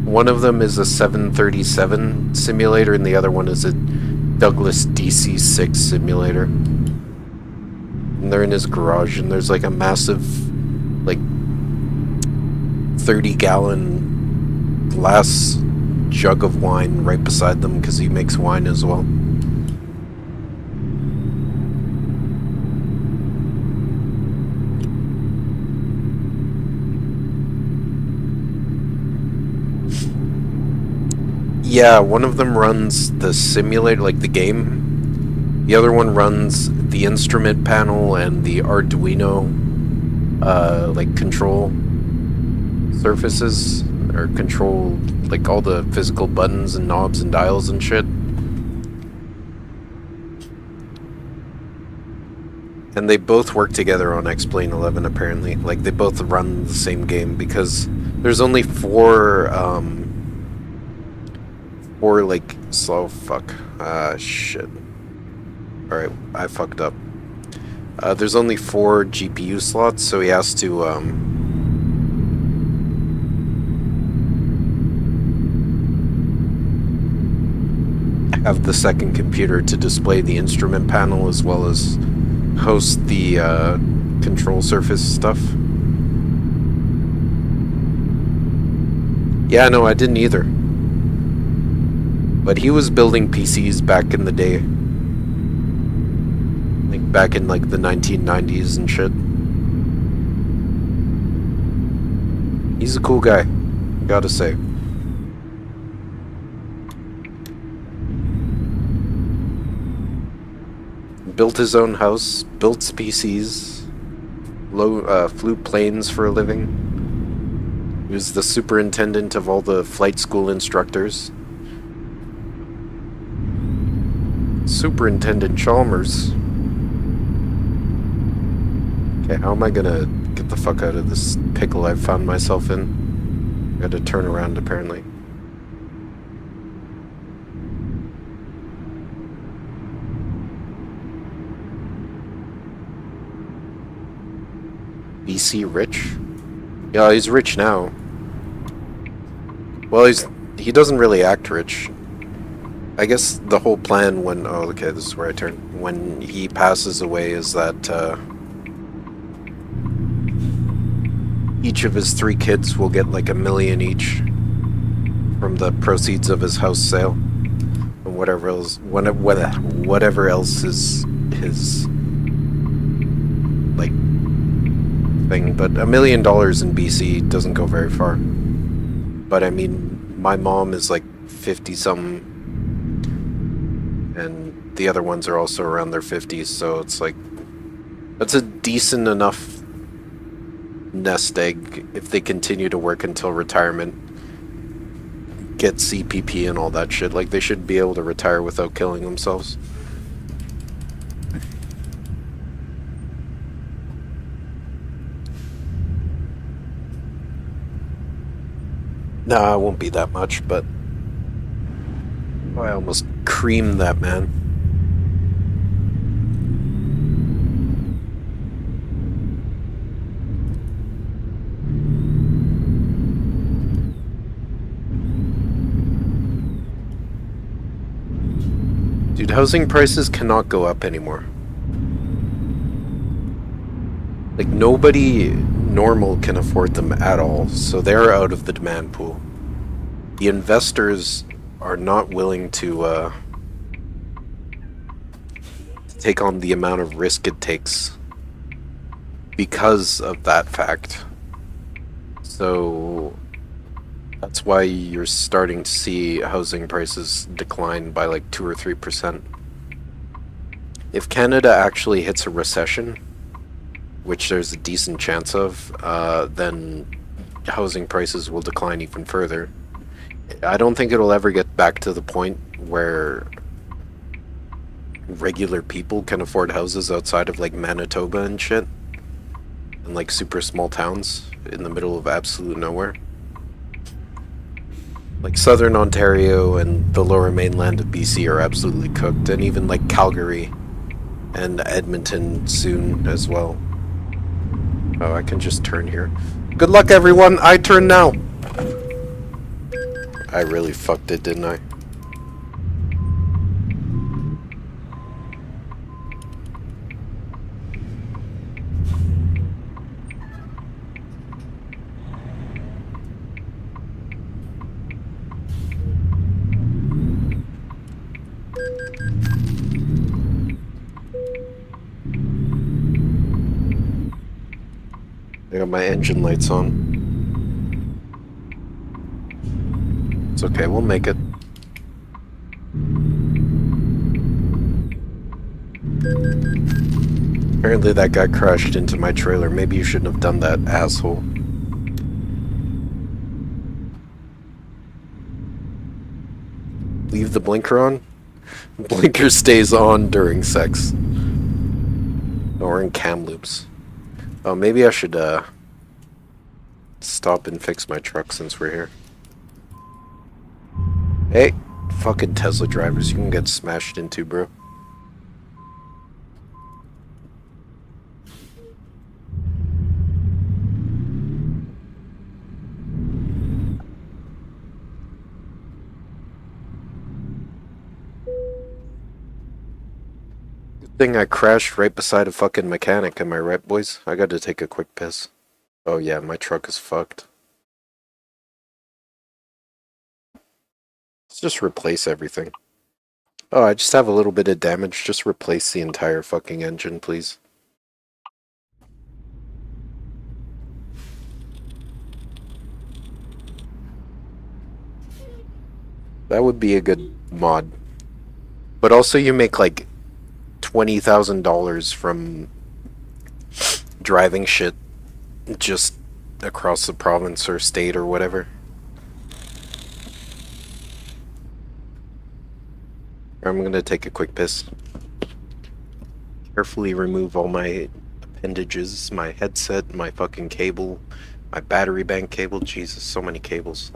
One of them is a 737 simulator and the other one is a Douglas DC-6 simulator. And they're in his garage and there's like a massive, like, 30-gallon glass jug of wine right beside them because he makes wine as well. Yeah, one of them runs the simulator, like the game. The other one runs the instrument panel and the Arduino, like control surfaces, or control, like all the physical buttons and knobs and dials and shit. And they both work together on X-Plane 11, apparently. Like, they both run the same game, because there's only four, like, fuck. Shit. Alright, I fucked up. There's only 4 GPU slots, so he has to, have the second computer to display the instrument panel as well as host the control surface stuff. Yeah, no, I didn't either. But he was building PCs back in the day. Like back in like the 1990s and shit. He's a cool guy, gotta say. Built his own house, built PCs, flew planes for a living. He was the superintendent of all the flight school instructors. Superintendent Chalmers. Okay, how am I gonna get the fuck out of this pickle I've found myself in? I gotta turn around, apparently. BC rich? Yeah, he's rich now. Well, he doesn't really act rich. I guess the whole plan when... Oh, okay, this is where I turn. When he passes away is that, each of his 3 kids will get like $1 million each from the proceeds of his house sale. And whatever else is his... like... thing, but $1 million in BC doesn't go very far. But I mean, my mom is like 50-something, and the other ones are also around their 50s, so it's like, that's a decent enough nest egg if they continue to work until retirement, get CPP and all that shit. Like, they should be able to retire without killing themselves. Nah, it won't be that much, but... Oh, I almost creamed that man. Dude, housing prices cannot go up anymore. Like, nobody normal can afford them at all, so they're out of the demand pool. The investors are not willing to take on the amount of risk it takes because of that fact. So that's why you're starting to see housing prices decline by like 2 or 3%. If Canada actually hits a recession, which there's a decent chance of, then housing prices will decline even further. I don't think it'll ever get back to the point where regular people can afford houses outside of like Manitoba and shit, and like super small towns in the middle of absolute nowhere. Like Southern Ontario and the lower mainland of BC are absolutely cooked, and even like Calgary and Edmonton soon as well. Oh, I can just turn here. Good luck, everyone! I turn now! I really fucked it, didn't I? I got my engine lights on. It's okay, we'll make it. Apparently that guy crashed into my trailer. Maybe you shouldn't have done that, asshole. Leave the blinker on? Blinker stays on during sex. Or in cam loops. Oh, maybe I should, stop and fix my truck since we're here. Hey, fucking Tesla drivers, you can get smashed into, bro. Good thing I crashed right beside a fucking mechanic, am I right, boys? I got to take a quick piss. Oh yeah, my truck is fucked. Let's just replace everything. Oh, I just have a little bit of damage. Just replace the entire fucking engine, please. That would be a good mod. But also you make like $20,000 from driving shit just across the province or state or whatever. I'm gonna take a quick piss. Carefully remove all my appendages, my headset, my fucking cable, my battery bank cable. Jesus, so many cables.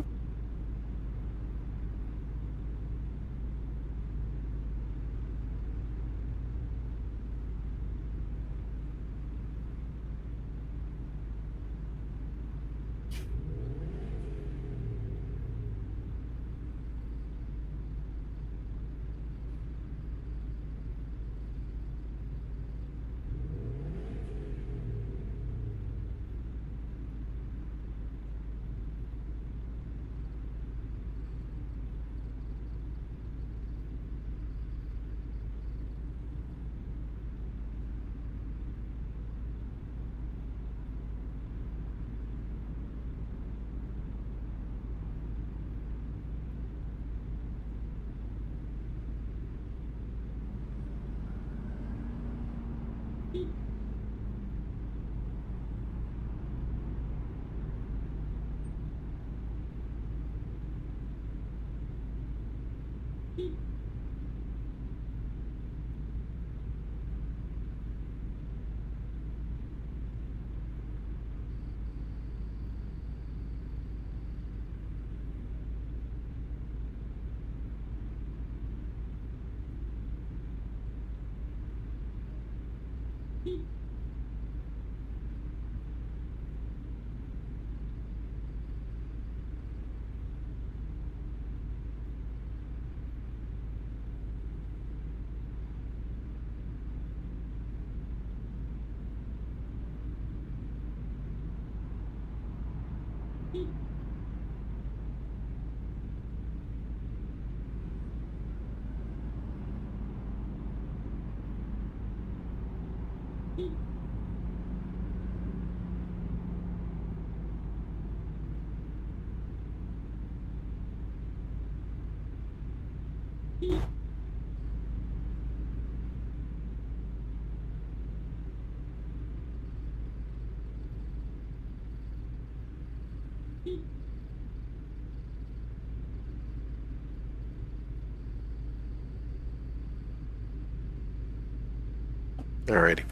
Alrighty.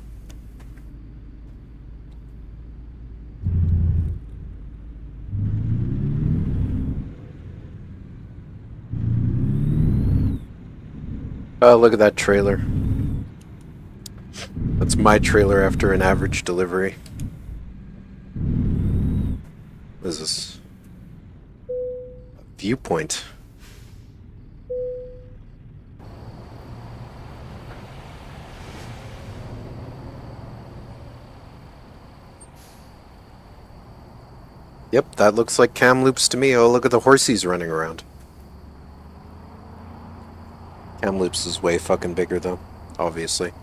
Oh, look at that trailer. That's my trailer after an average delivery. What is this? A viewpoint. Yep, that looks like cam loops to me. Oh, look at the horsies running around. Cam loops is way fucking bigger though, obviously.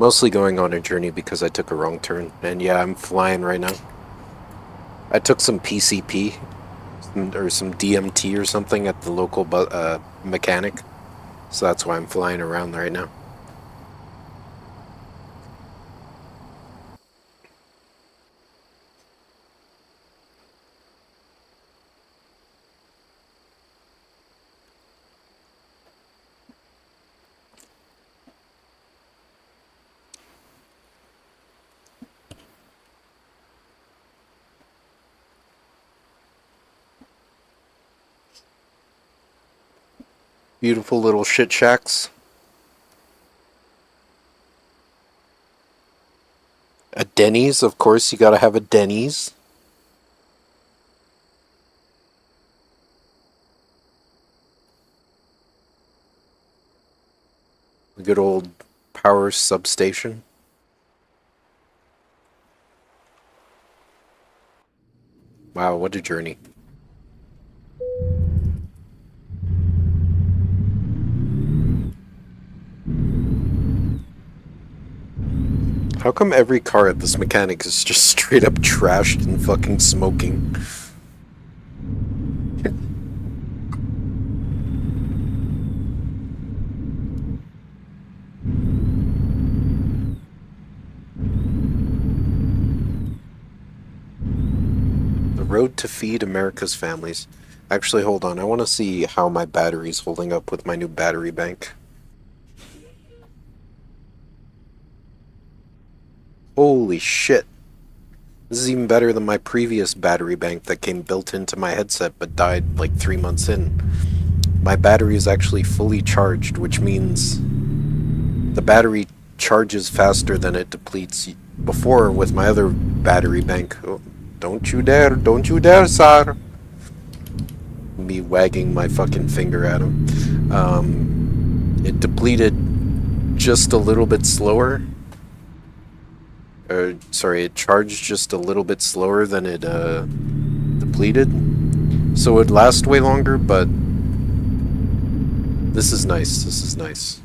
Mostly going on a journey because I took a wrong turn. And yeah, I'm flying right now. I took some PCP or some DMT or something at the local mechanic. So that's why I'm flying around right now. Beautiful little shit shacks. A Denny's, of course, you gotta have a Denny's. A good old power substation. Wow, what a journey. How come every car at this mechanic is just straight up trashed and fucking smoking? The road to feed America's families. Actually, hold on. I want to see how my battery's holding up with my new battery bank. Holy shit. This is even better than my previous battery bank that came built into my headset but died like 3 months in. My battery is actually fully charged, which means the battery charges faster than it depletes. Before, with my other battery bank, oh, don't you dare, sir. Me wagging my fucking finger at him. It depleted just a little bit slower. Sorry, it charged just a little bit slower than it depleted. So it would last way longer, but this is nice. This is nice.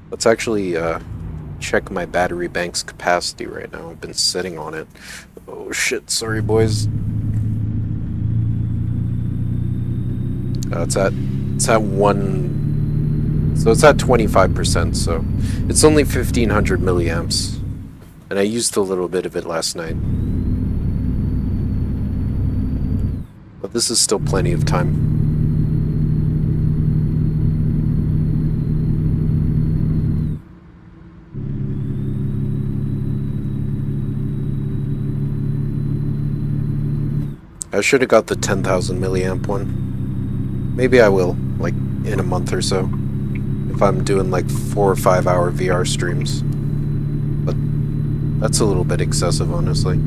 Let's actually check my battery bank's capacity right now. I've been sitting on it. Oh shit, sorry boys. It's at 1, so it's at 25%, so it's only 1500 milliamps. And I used a little bit of it last night. But this is still plenty of time. I should have got the 10,000 milliamp one. Maybe I will, like, in a month or so. If I'm doing, like, 4 or 5 hour VR streams. But that's a little bit excessive, honestly.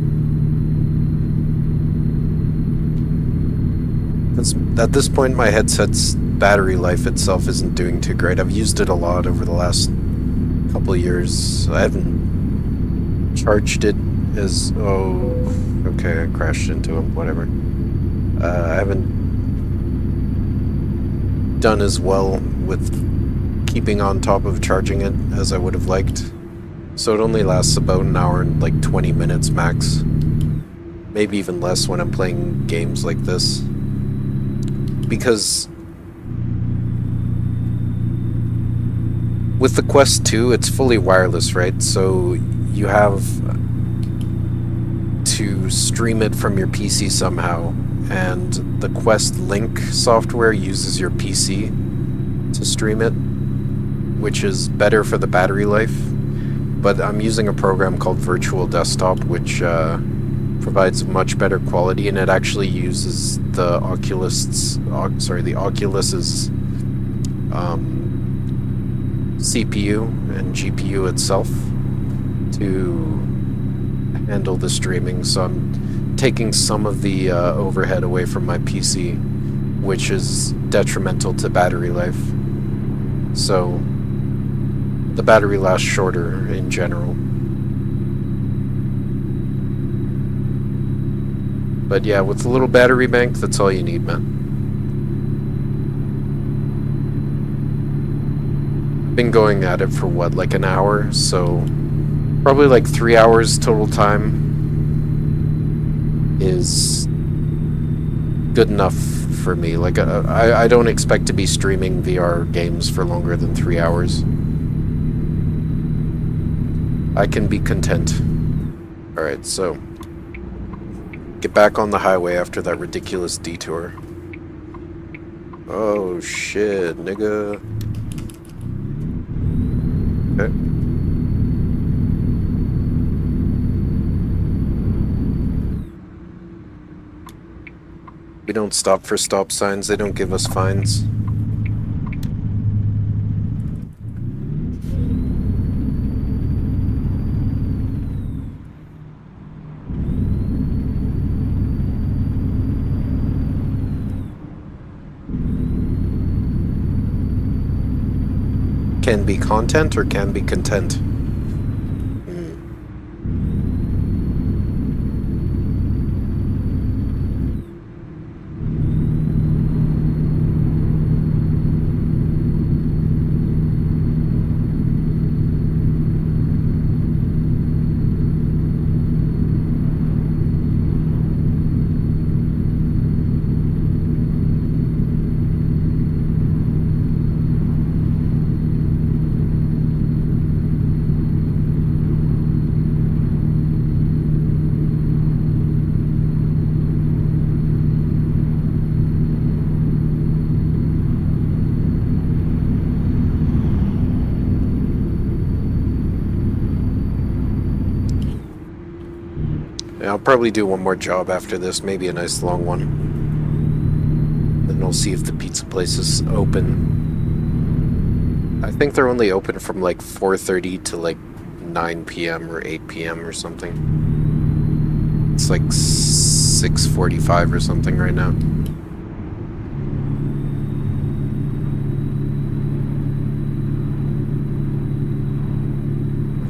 At this point, my headset's battery life itself isn't doing too great. I've used it a lot over the last couple of years. I haven't charged it as... Oh, okay, I crashed into him, whatever. I haven't done as well with keeping on top of charging it as I would have liked. So it only lasts about an hour and like 20 minutes max. Maybe even less when I'm playing games like this. Because with the Quest 2, it's fully wireless, right? So you have to stream it from your PC somehow, and the Quest Link software uses your PC to stream it, which is better for the battery life. But I'm using a program called Virtual Desktop, which provides much better quality, and it actually uses the Oculus's CPU and GPU itself to handle the streaming. So I'm taking some of the overhead away from my PC, which is detrimental to battery life. So the battery lasts shorter in general. But yeah, with a little battery bank, that's all you need, man. Been going at it for what, like an hour, so Probably like 3 hours total time is good enough for me. Like, I don't expect to be streaming VR games for longer than 3 hours. I can be content. Alright, so get back on the highway after that ridiculous detour. Oh shit, nigga. Okay. We don't stop for stop signs, they don't give us fines. Can be content or can be content? Yeah, I'll probably do one more job after this, maybe a nice long one. Then I'll see if the pizza place is open. I think they're only open from like 4:30 to like 9 p.m. or 8 p.m. or something. It's like 6:45 or something right now.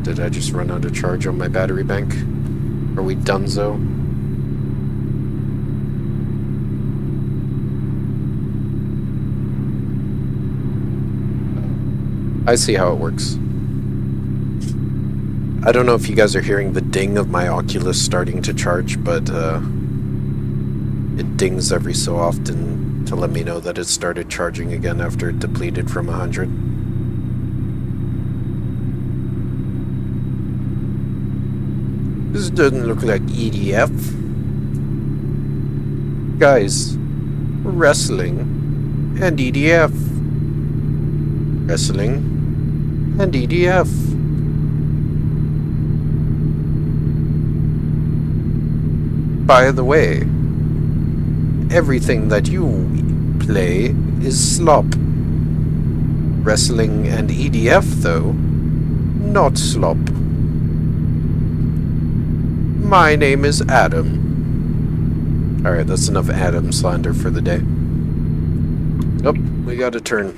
Did I just run out of charge on my battery bank? Are we donezo? I see how it works. I don't know if you guys are hearing the ding of my Oculus starting to charge, but it dings every so often to let me know that it started charging again after it depleted from 100. This doesn't look like EDF. Guys, wrestling and EDF. Wrestling and EDF. By the way, everything that you play is slop. Wrestling and EDF, though, not slop. My name is Adam. Alright, that's enough Adam slander for the day. Oh, we got a turn.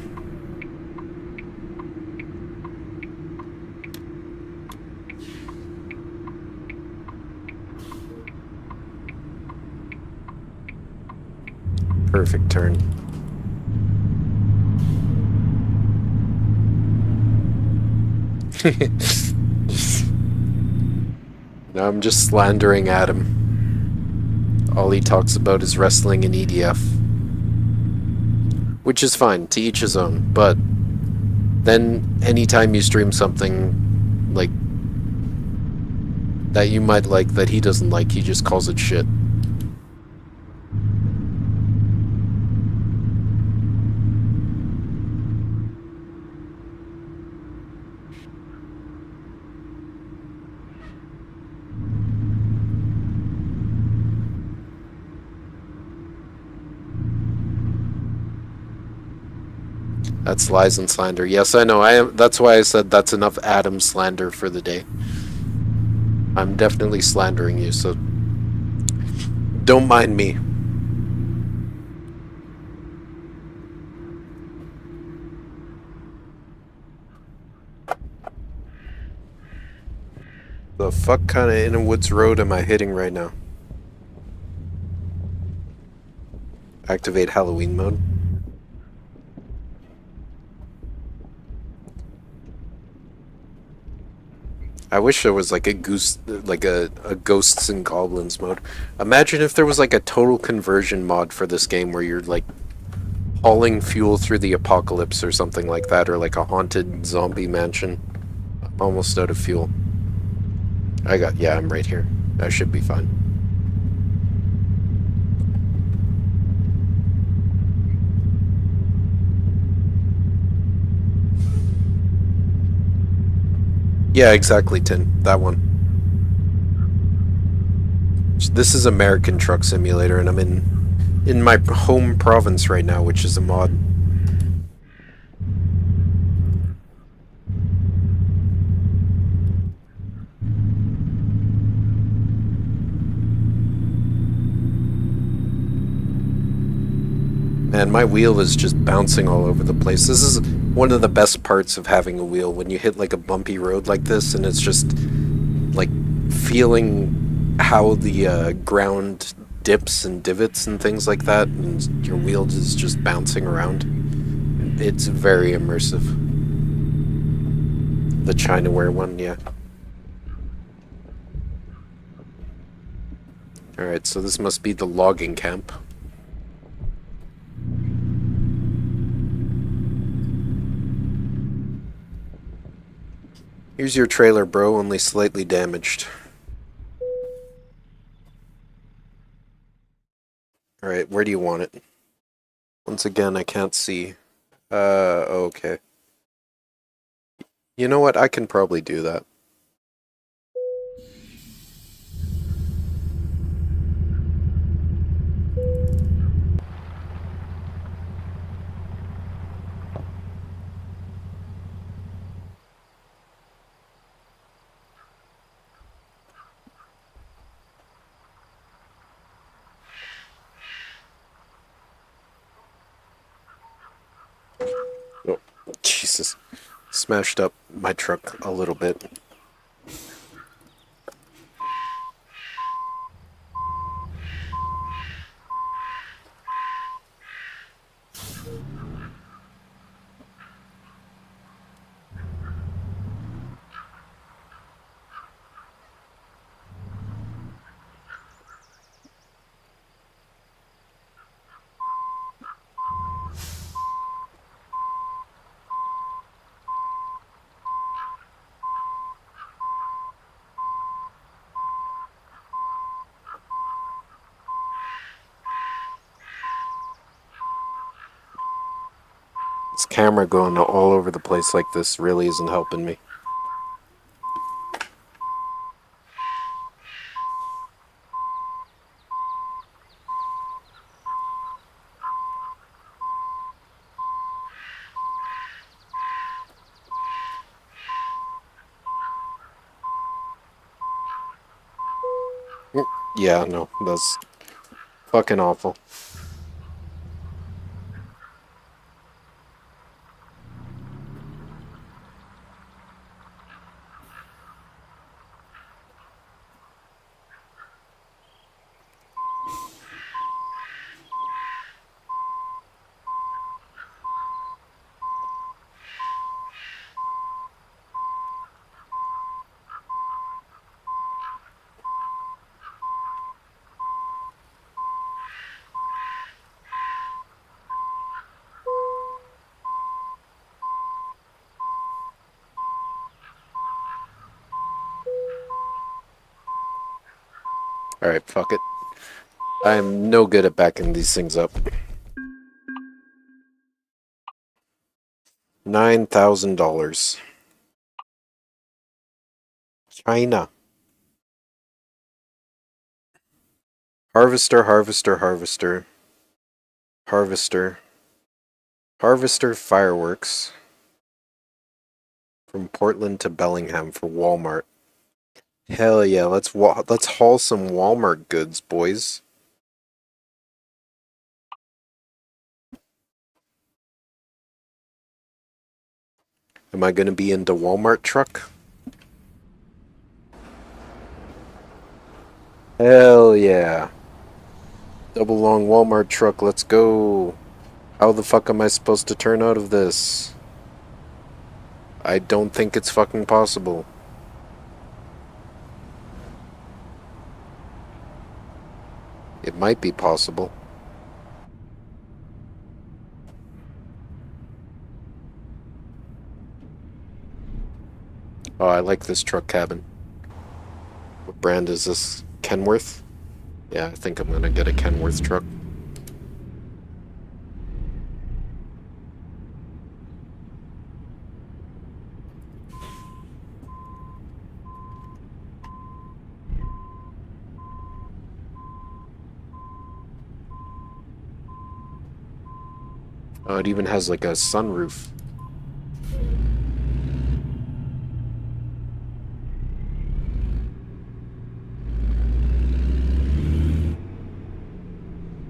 Perfect turn. Now I'm just slandering Adam. All he talks about is wrestling and EDF. Which is fine, to each his own, but then anytime you stream something like that you might like that he doesn't like, he just calls it shit. That's lies and slander. Yes, I know. That's why I said that's enough Adam slander for the day. I'm definitely slandering you, so don't mind me. The fuck kind of in a woods road am I hitting right now? Activate Halloween mode. I wish there was like a goose, like a ghosts and goblins mode. Imagine if there was like a total conversion mod for this game where you're like hauling fuel through the apocalypse or something like that, or like a haunted zombie mansion. I'm almost out of fuel. Yeah, I'm right here. I should be fine. Yeah, exactly, Tin. That one. This is American Truck Simulator, and I'm in my home province right now, which is a mod. Man, my wheel is just bouncing all over the place. This is one of the best parts of having a wheel, when you hit like a bumpy road like this, and it's just like feeling how the ground dips and divots and things like that, and your wheel is just bouncing around. It's very immersive. The Chinaware one, yeah. Alright, so this must be the logging camp. Here's your trailer, bro, only slightly damaged. Alright, where do you want it? Once again, I can't see. Okay. You know what? I can probably do that. Oh, Jesus. Smashed up my truck a little bit. This camera going all over the place like this really isn't helping me. Yeah, no, that's fucking awful. Alright, fuck it. I am no good at backing these things up. $9,000. China. Harvester, harvester, harvester. Harvester. Harvester fireworks. From Portland to Bellingham for Walmart. Hell yeah, let's haul some Walmart goods, boys. Am I gonna be into Walmart truck? Hell yeah. Double long Walmart truck, let's go. How the fuck am I supposed to turn out of this? I don't think it's fucking possible. might be possible. Oh, I like this truck cabin. What brand is this? Kenworth? Yeah, I think I'm gonna get a Kenworth truck. Oh, it even has like a sunroof.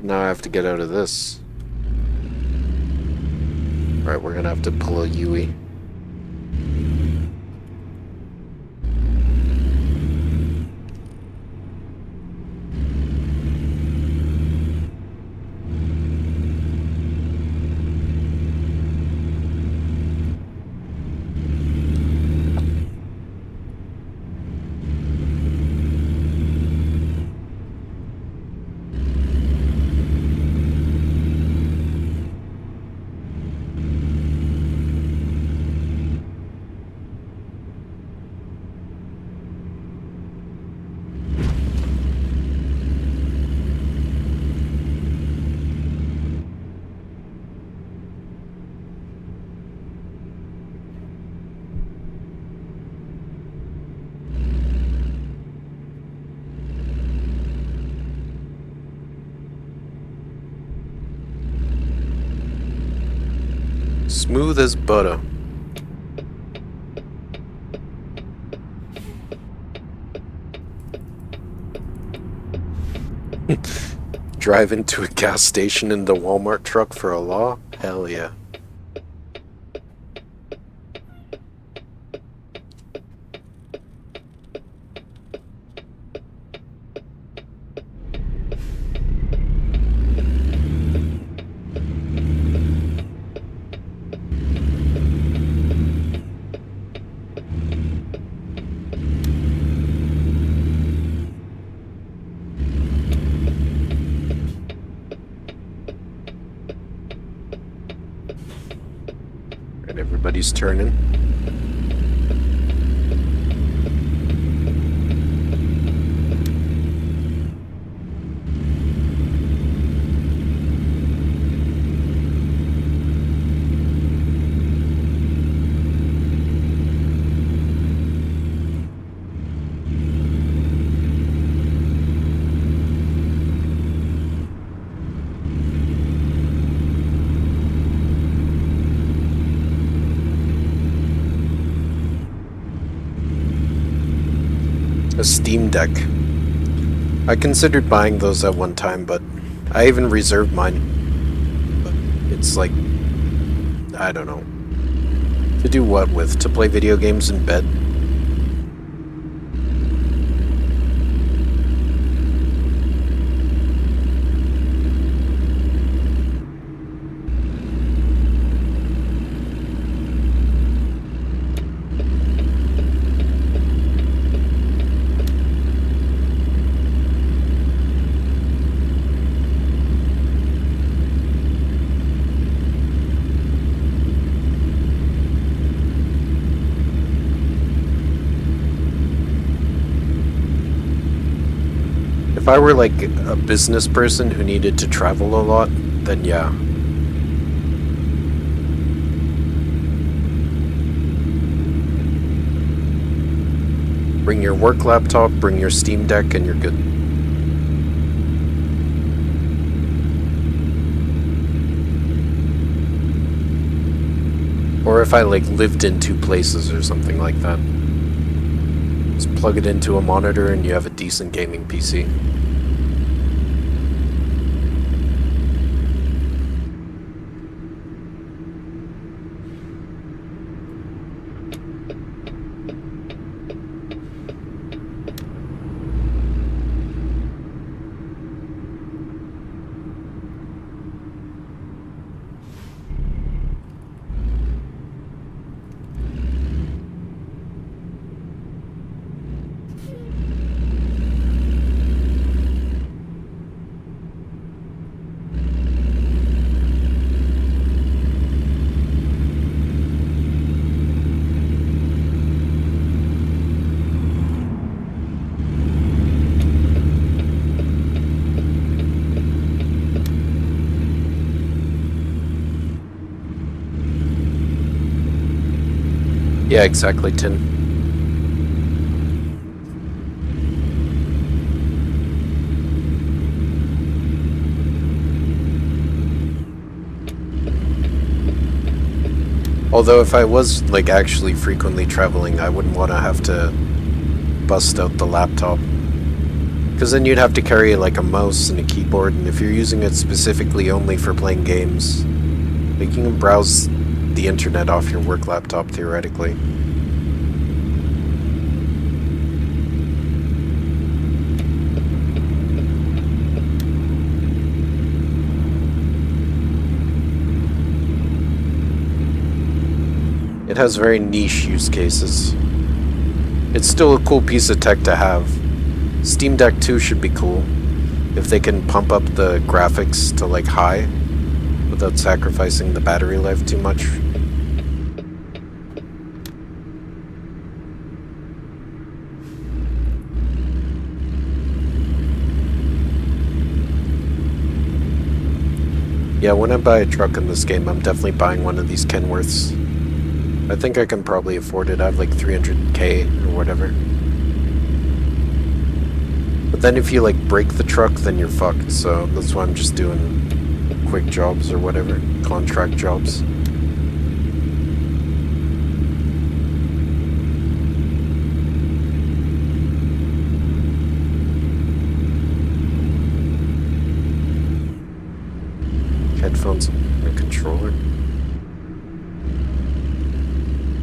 Now I have to get out of this. Alright, we're gonna have to pull a Yui. Smooth as butter. Drive into a gas station in the Walmart truck for a law? Hell yeah. And everybody's turning. A Steam Deck. I considered buying those at one time, but I even reserved mine. But it's like, I don't know. To do what with? To play video games in bed? If I were like a business person who needed to travel a lot, then yeah. Bring your work laptop, bring your Steam Deck, and you're good. Or if I like lived in two places or something like that. Just plug it into a monitor and you have a decent gaming PC. Yeah, exactly, Tin. Although if I was, like, actually frequently traveling, I wouldn't want to have to bust out the laptop. Because then you'd have to carry, like, a mouse and a keyboard, and if you're using it specifically only for playing games, like, you can browse the internet off your work laptop, theoretically. It has very niche use cases. It's still a cool piece of tech to have. Steam Deck 2 should be cool if they can pump up the graphics to like high without sacrificing the battery life too much. Yeah, when I buy a truck in this game, I'm definitely buying one of these Kenworths. I think I can probably afford it. I have like 300k or whatever. But then if you like break the truck, then you're fucked. So that's why I'm just doing quick jobs or whatever, contract jobs. Headphones and a controller.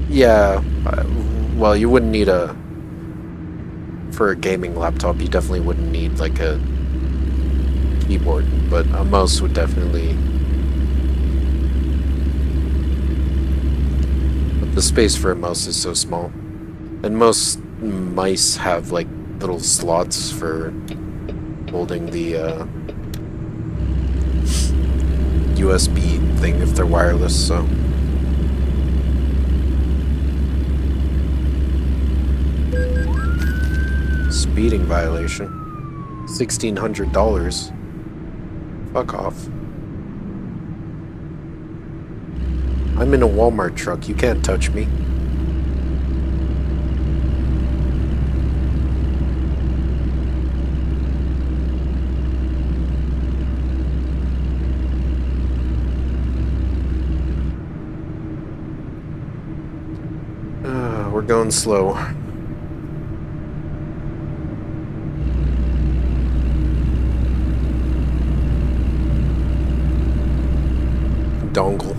Yeah, well, you wouldn't need for a gaming laptop, you definitely wouldn't need like a keyboard, but a mouse would definitely. But the space for a mouse is so small. And most mice have like little slots for holding the USB thing if they're wireless, so. Speeding violation. $1,600. Fuck off. I'm in a Walmart truck. You can't touch me. We're going slow. Dongle.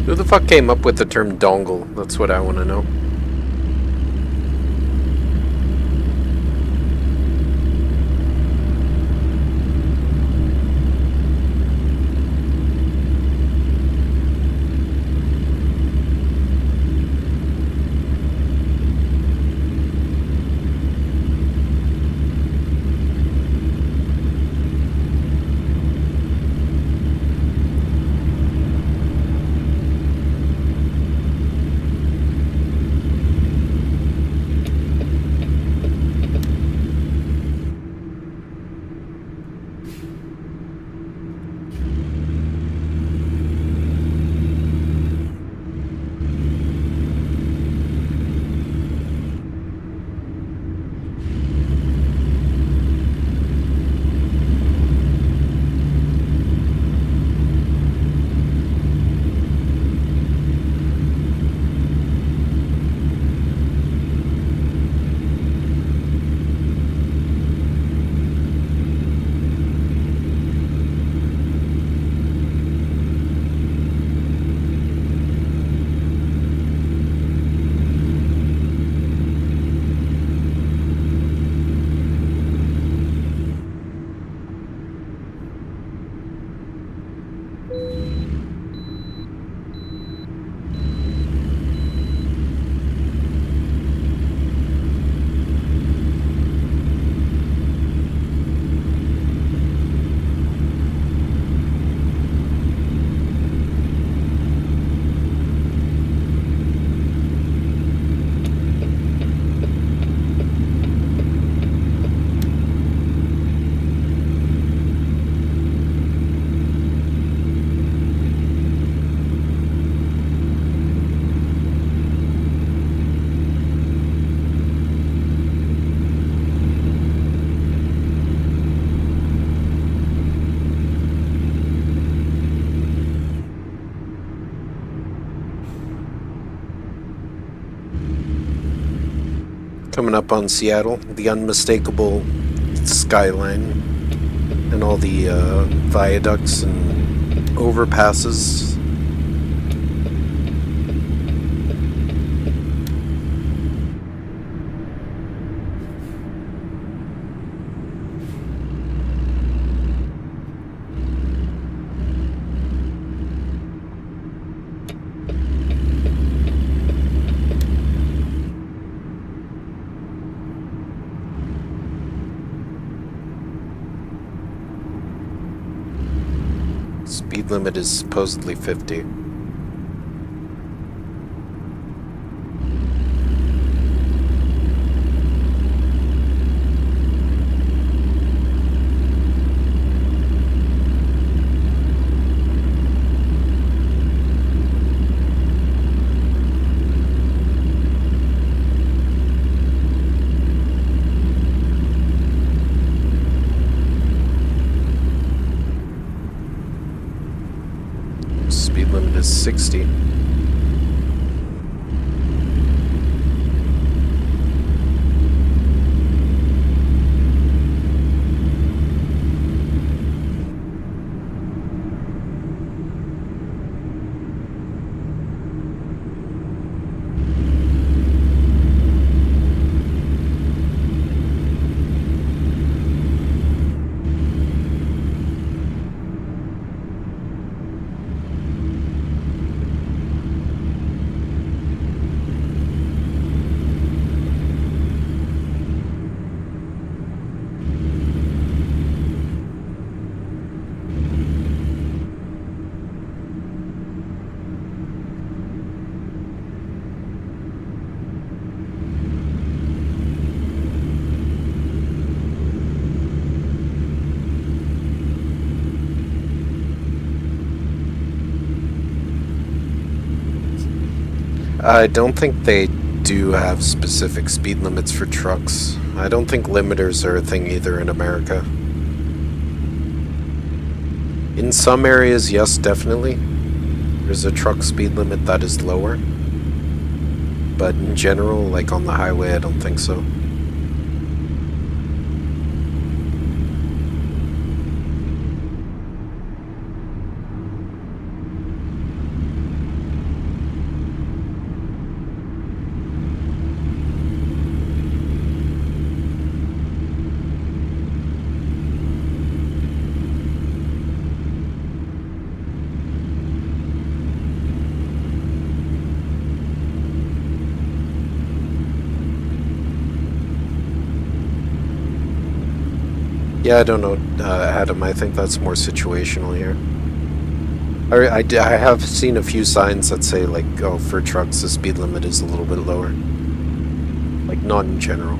Who the fuck came up with the term dongle? That's what I want to know. Coming up on Seattle, the unmistakable skyline and all the viaducts and overpasses. Speed limit is supposedly 50. Speed limit is 60. I don't think they do have specific speed limits for trucks. I don't think limiters are a thing either in America. In some areas, yes, definitely. There's a truck speed limit that is lower. But in general, like on the highway, I don't think so. Yeah, I don't know, Adam. I think that's more situational here. I have seen a few signs that say, like, oh, for trucks, the speed limit is a little bit lower. Like, not in general.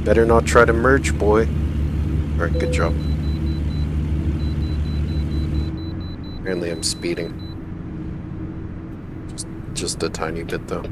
Better not try to merge, boy. Alright, good job. Apparently I'm speeding. Just a tiny bit though.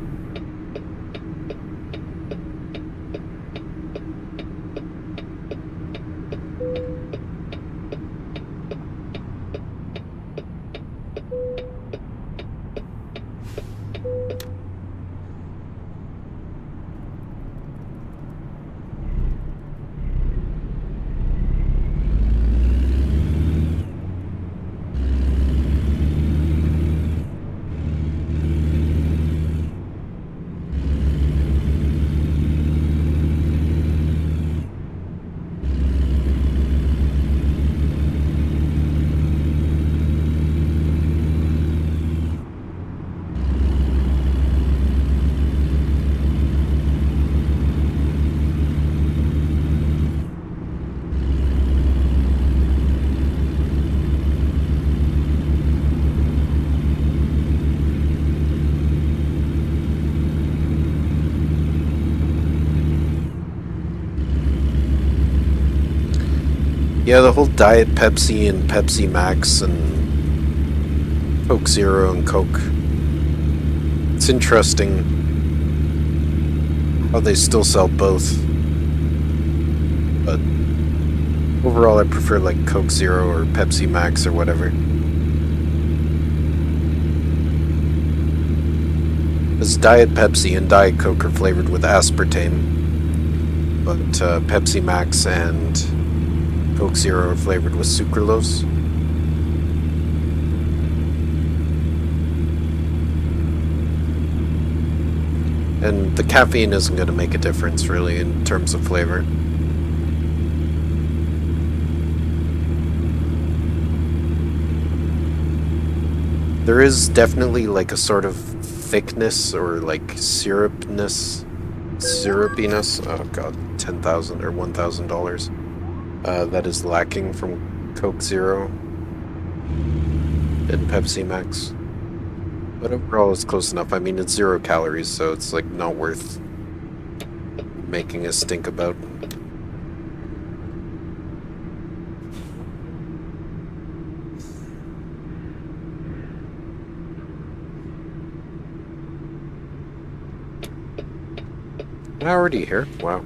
Yeah, the whole Diet Pepsi and Pepsi Max and Coke Zero and Coke. It's interesting how they still sell both. But Overall, I prefer like Coke Zero or Pepsi Max or whatever. Because Diet Pepsi and Diet Coke are flavored with aspartame, but Pepsi Max and Coke Zero are flavored with sucralose. And the caffeine isn't going to make a difference really in terms of flavor. There is definitely like a sort of thickness or like syrupiness. Oh god, 10,000 or $1,000. That is lacking from Coke Zero and Pepsi Max. But overall, it's close enough. I mean, it's 0 calories, so it's like not worth making a stink about. Already here? Wow.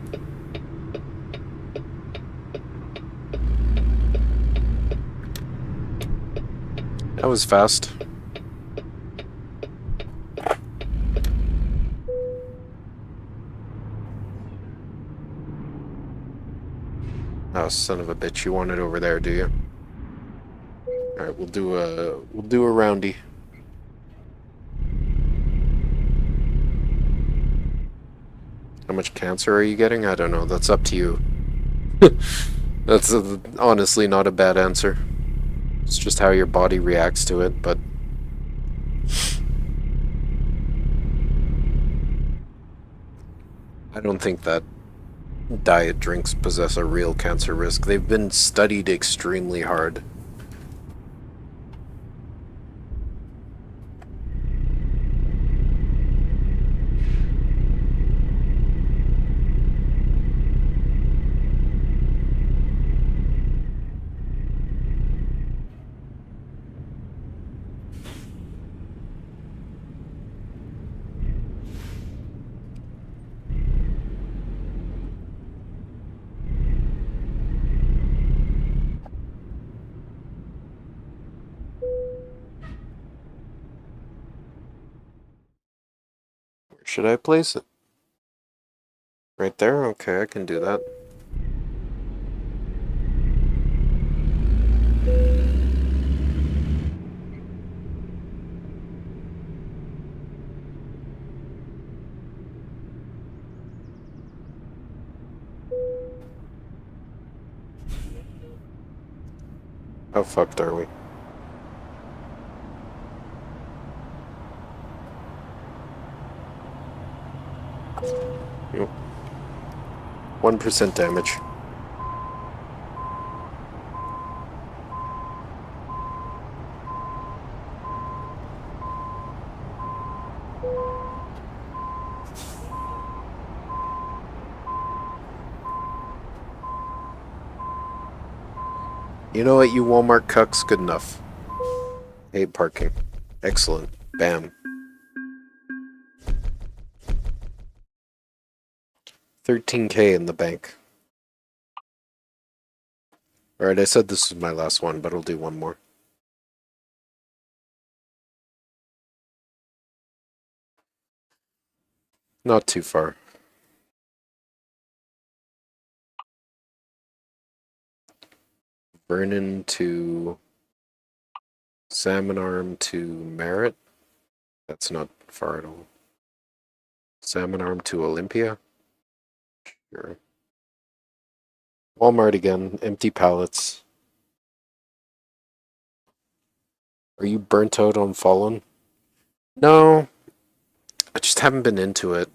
That was fast. Oh, son of a bitch! You want it over there, do you? All right, we'll do a roundy. How much cancer are you getting? I don't know. That's up to you. That's honestly not a bad answer. It's just how your body reacts to it, but I don't think that diet drinks possess a real cancer risk. They've been studied extremely hard. Where should I place it? Right there? Okay, I can do that. How fucked are we? Yep. 1% damage. You know what, you Walmart cucks? Good enough. Hate parking. Excellent. Bam. 13K in the bank. Alright, I said this was my last one, but I'll do one more. Not too far. Vernon to Salmon Arm to Merritt. That's not far at all. Salmon Arm to Olympia. Sure. Walmart again. Empty pallets. Are you burnt out on Fallen? No. I just haven't been into it.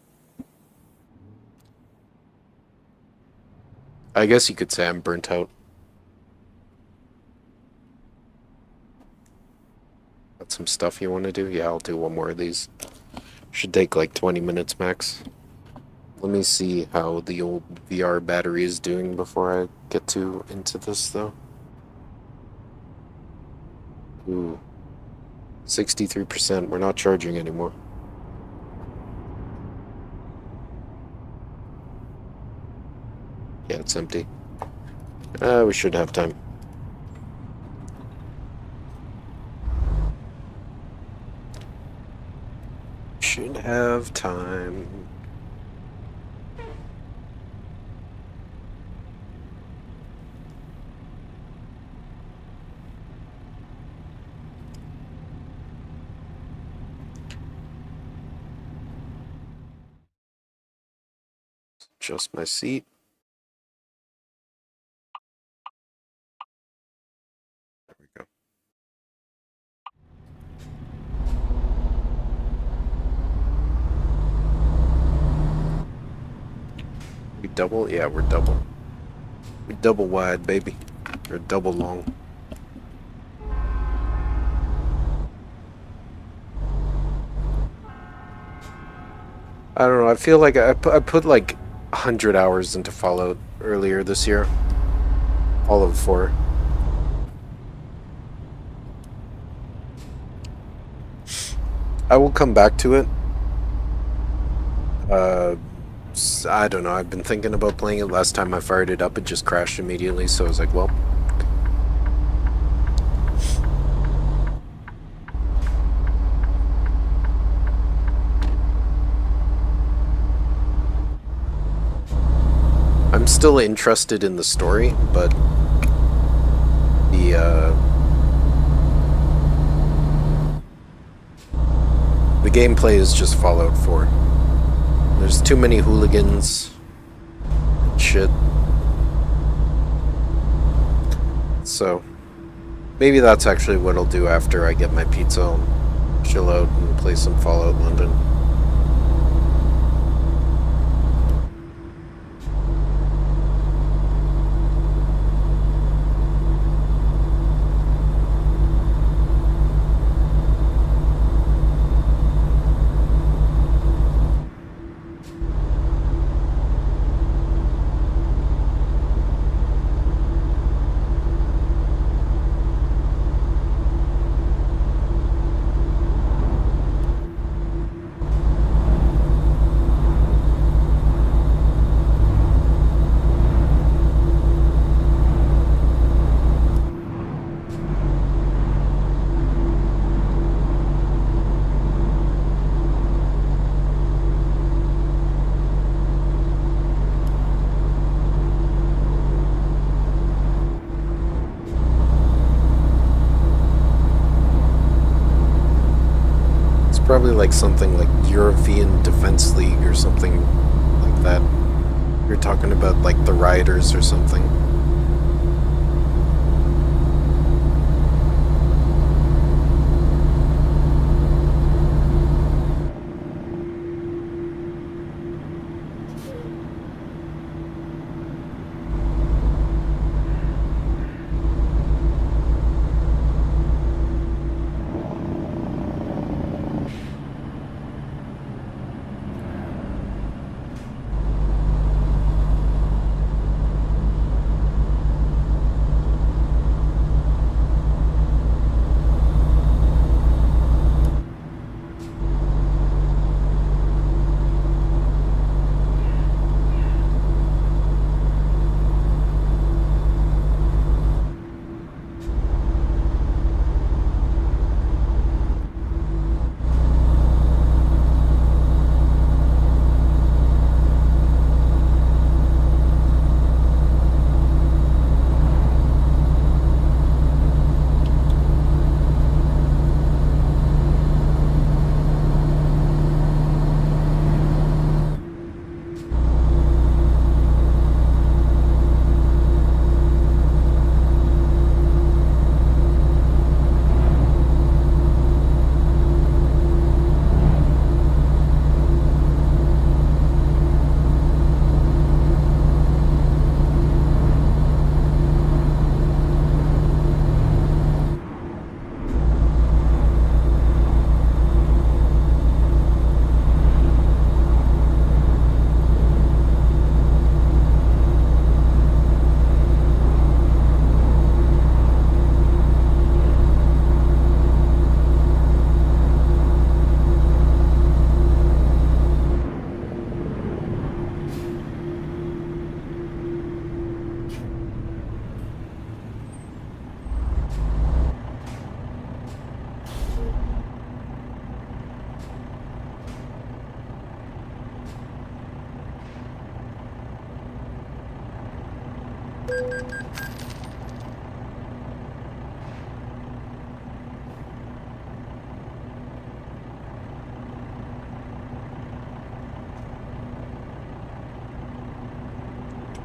I guess you could say I'm burnt out. Got some stuff you want to do? Yeah, I'll do one more of these. Should take like 20 minutes max. Let me see how the old VR battery is doing before I get into this though. Ooh. 63%. We're not charging anymore. Yeah, it's empty. We should have time. Should have time. Adjust my seat. There we go. We double? Yeah, we're double. We double wide, baby. Or double long. I don't know, I feel like I put like 100 hours into Fallout earlier this year. All of 4. I will come back to it. I don't know, I've been thinking about playing it. Last time I fired it up, it just crashed immediately, so I was like, well. I'm still interested in the story, but the gameplay is just Fallout 4. There's too many hooligans and shit. So, maybe that's actually what I'll do after I get my pizza. I'll chill out and play some Fallout London. Probably like something like European Defense League or something like that. You're talking about like the Rioters or something.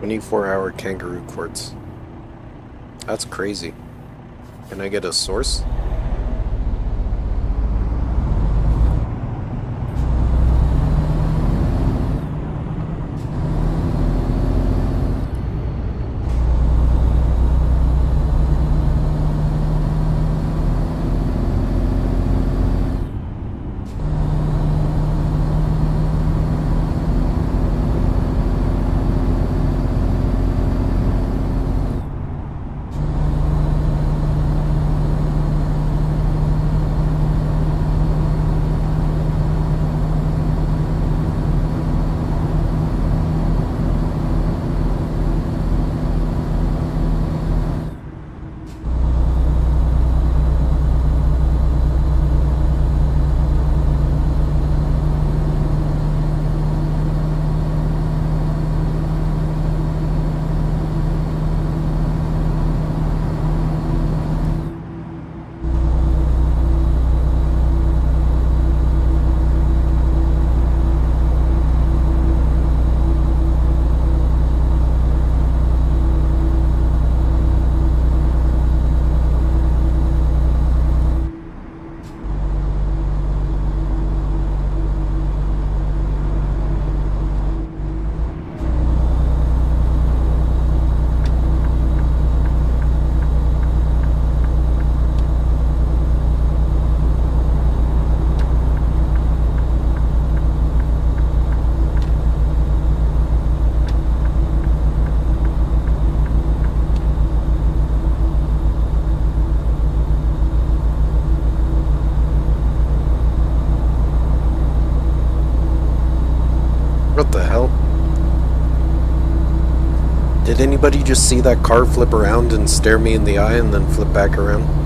"24-hour kangaroo quartz." That's crazy. Can I get a source? What the hell? Did anybody just see that car flip around and stare me in the eye and then flip back around?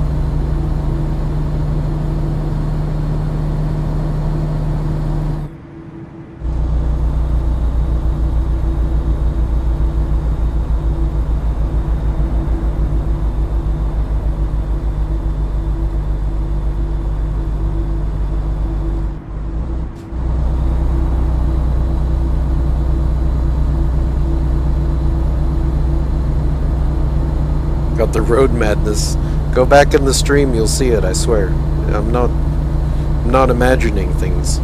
Got the road madness. Go back in the stream, you'll see it, I swear. I'm not imagining things.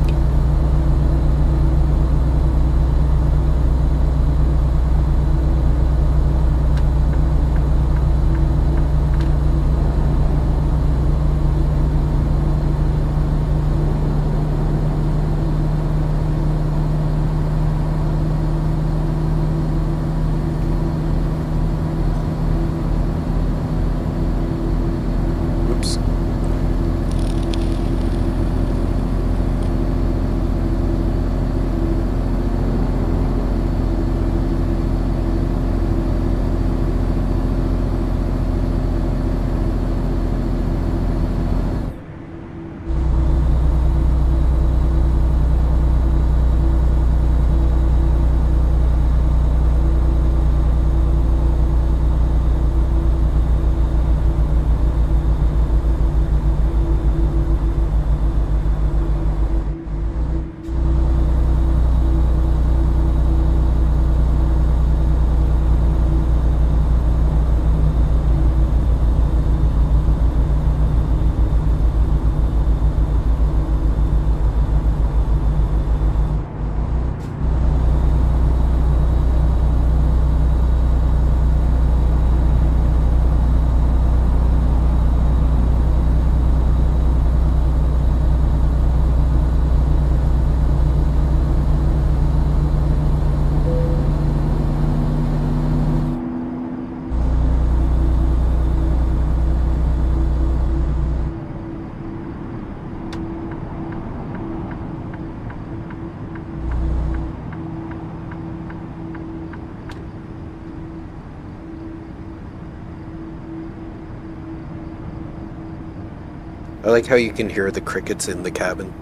I like how you can hear the crickets in the cabin.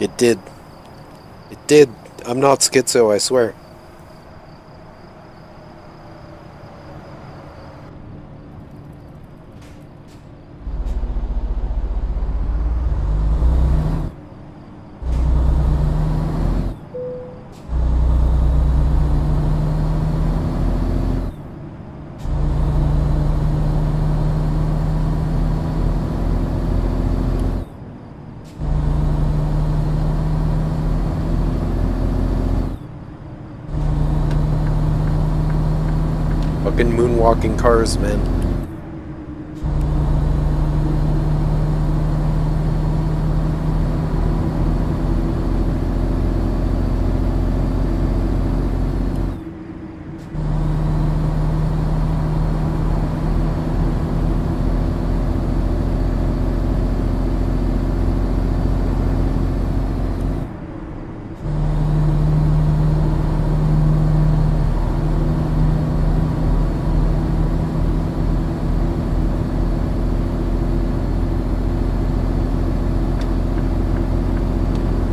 It did. It did. I'm not schizo, I swear. Fucking moonwalking cars, man.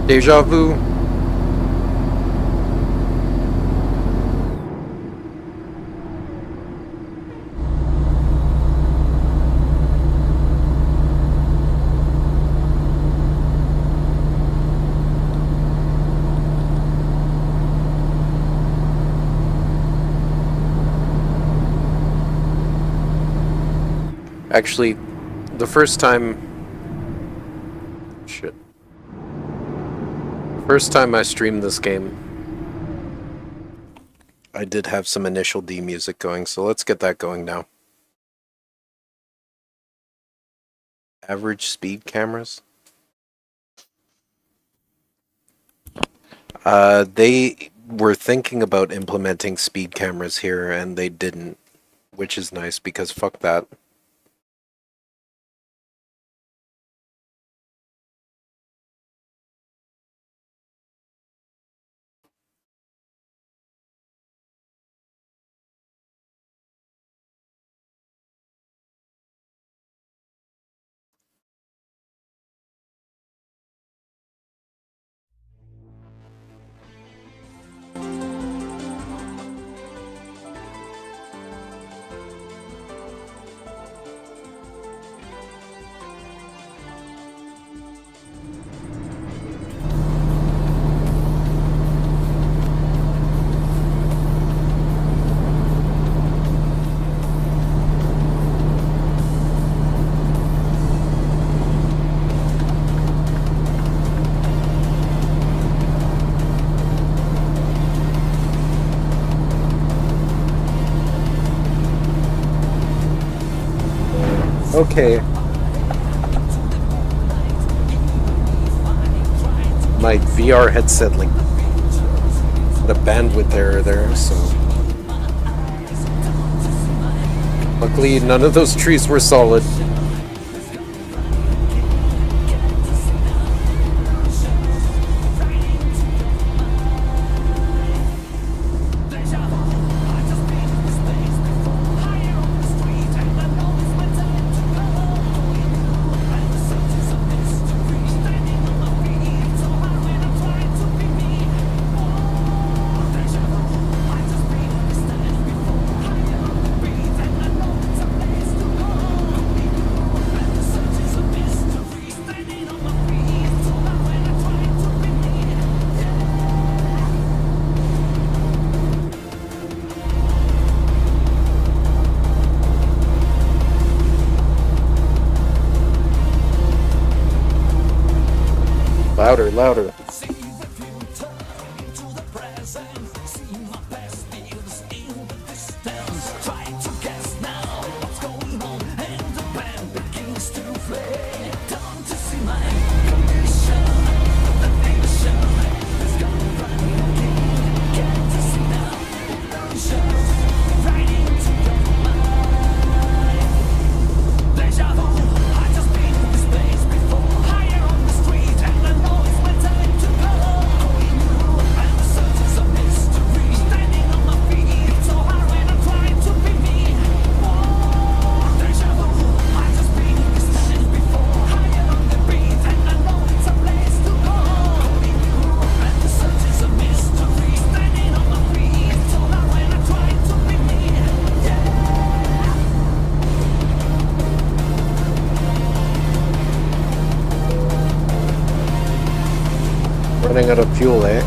Deja vu. Actually, the first time... Shit. First time I streamed this game, I did have some initial D music going, so let's get that going now. Average speed cameras? They were thinking about implementing speed cameras here, and they didn't, which is nice, because fuck that. Okay. My VR headset, like, the bandwidth error there, so... Luckily, none of those trees were solid. Louder, louder. running out of fuel, eh?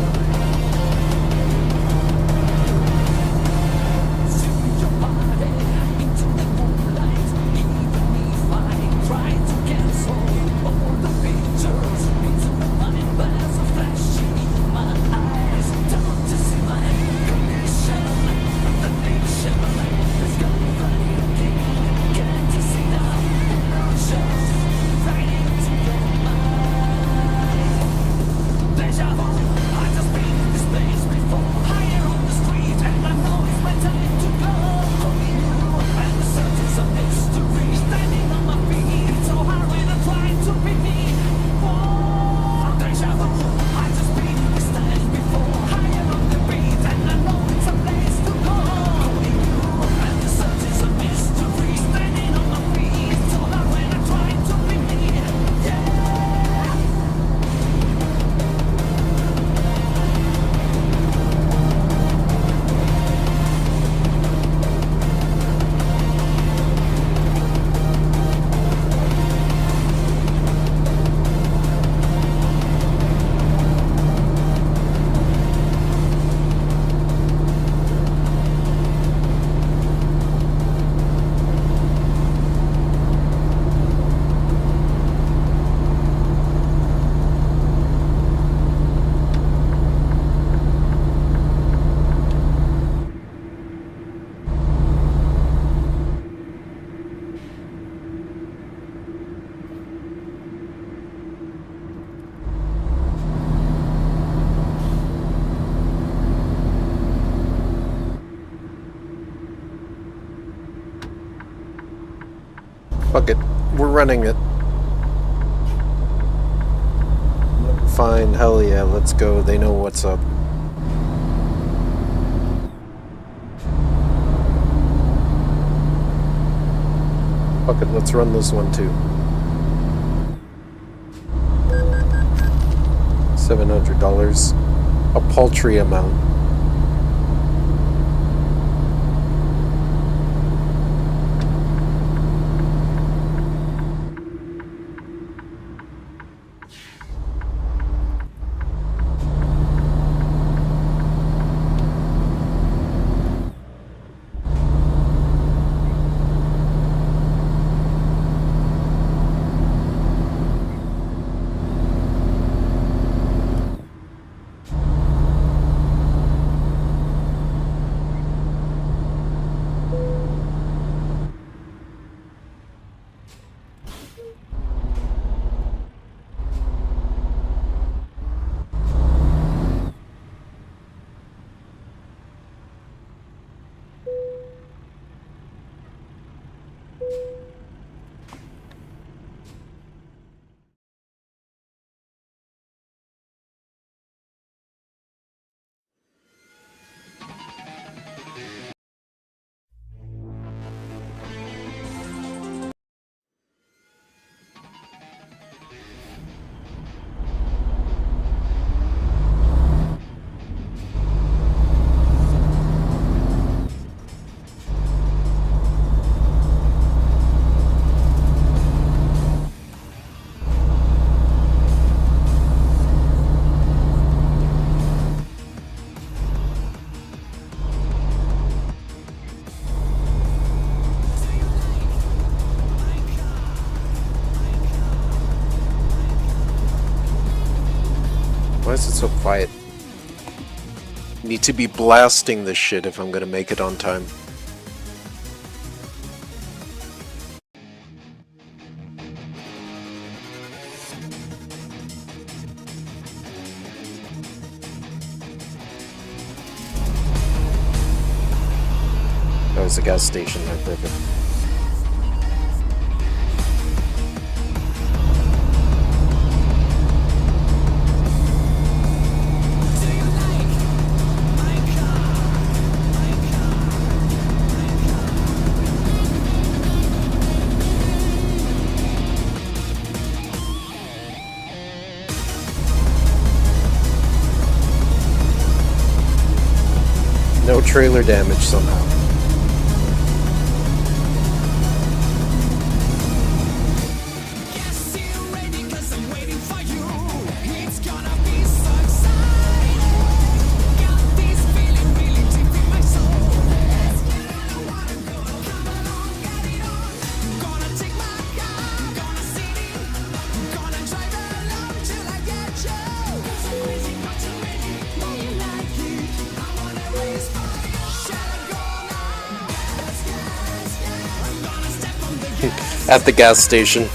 Fuck it. We're running it. Fine, hell yeah, let's go. They know what's up. Fuck it, let's run this one too. $700. A paltry amount. Why is it so quiet? Need to be blasting this shit if I'm gonna make it on time. Oh, it's a gas station there, perfect. No trailer damage somehow. Yes, you're ready, 'cause I'm waiting for you. It's gonna be success. at the gas station.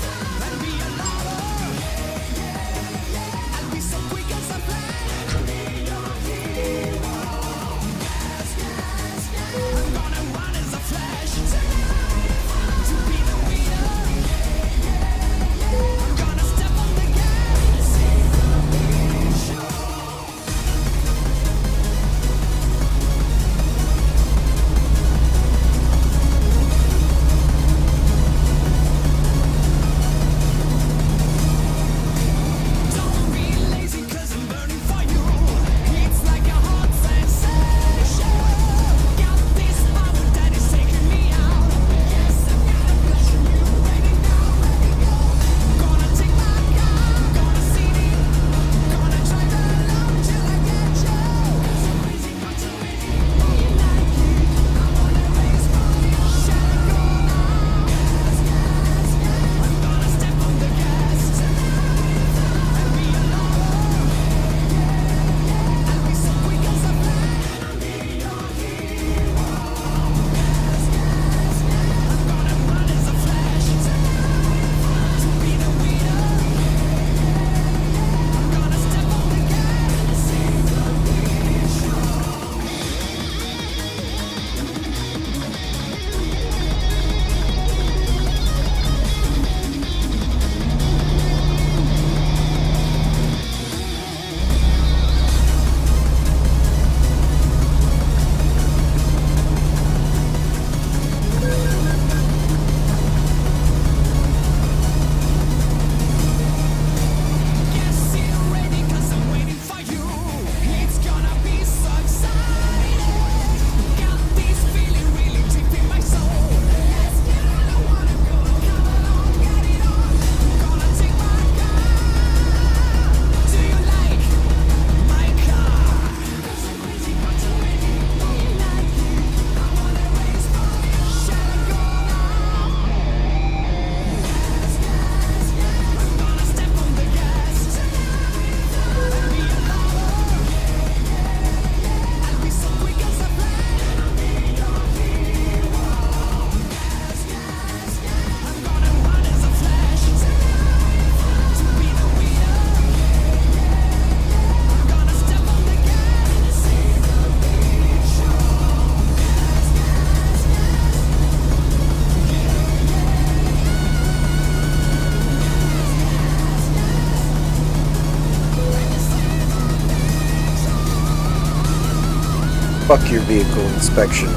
Fuck your vehicle inspection.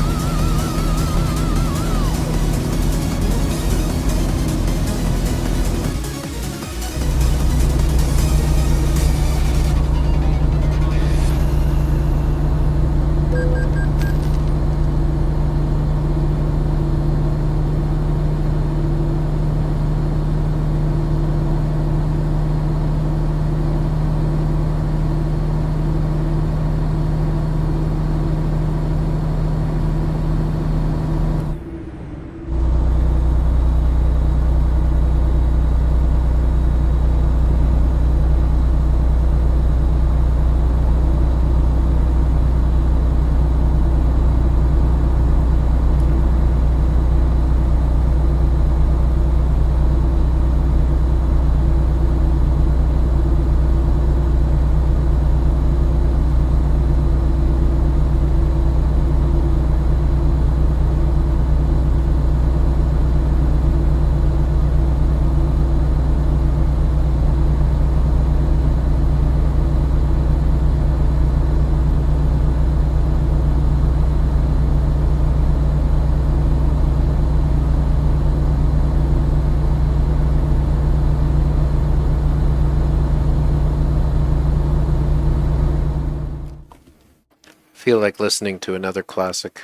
Feel like listening to another classic.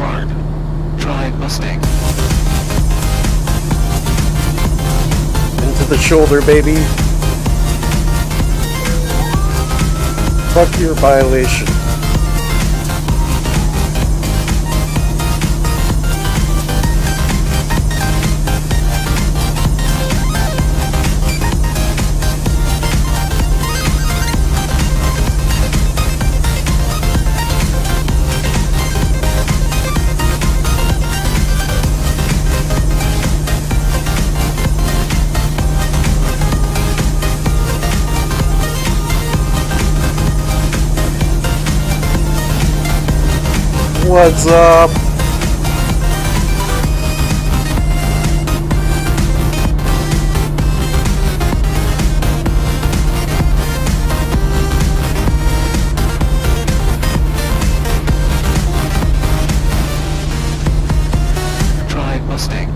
hard. Drive Mustang. Into the shoulder, baby. Fuck your violation. What's up? Drive Mustang.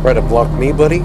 Try to block me, buddy?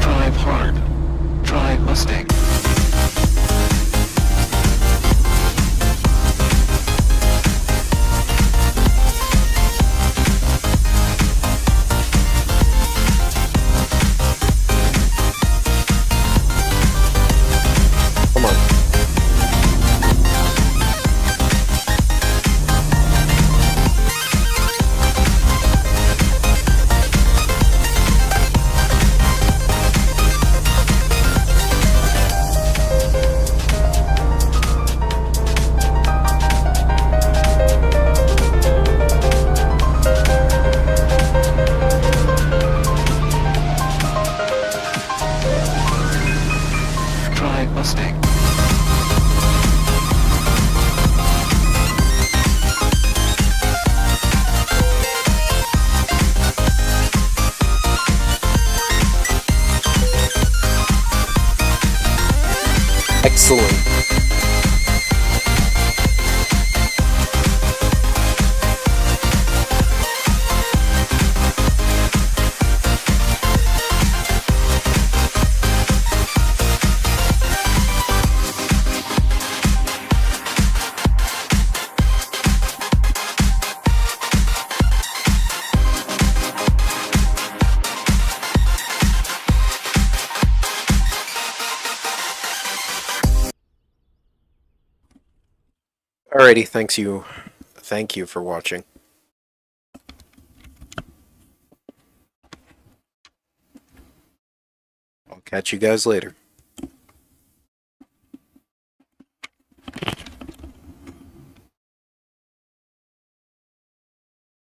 Drive hard. Drive Mustang. Come on. Drive Mustang. Excellent. Alrighty, thank you for watching. Okay. Catch you guys later.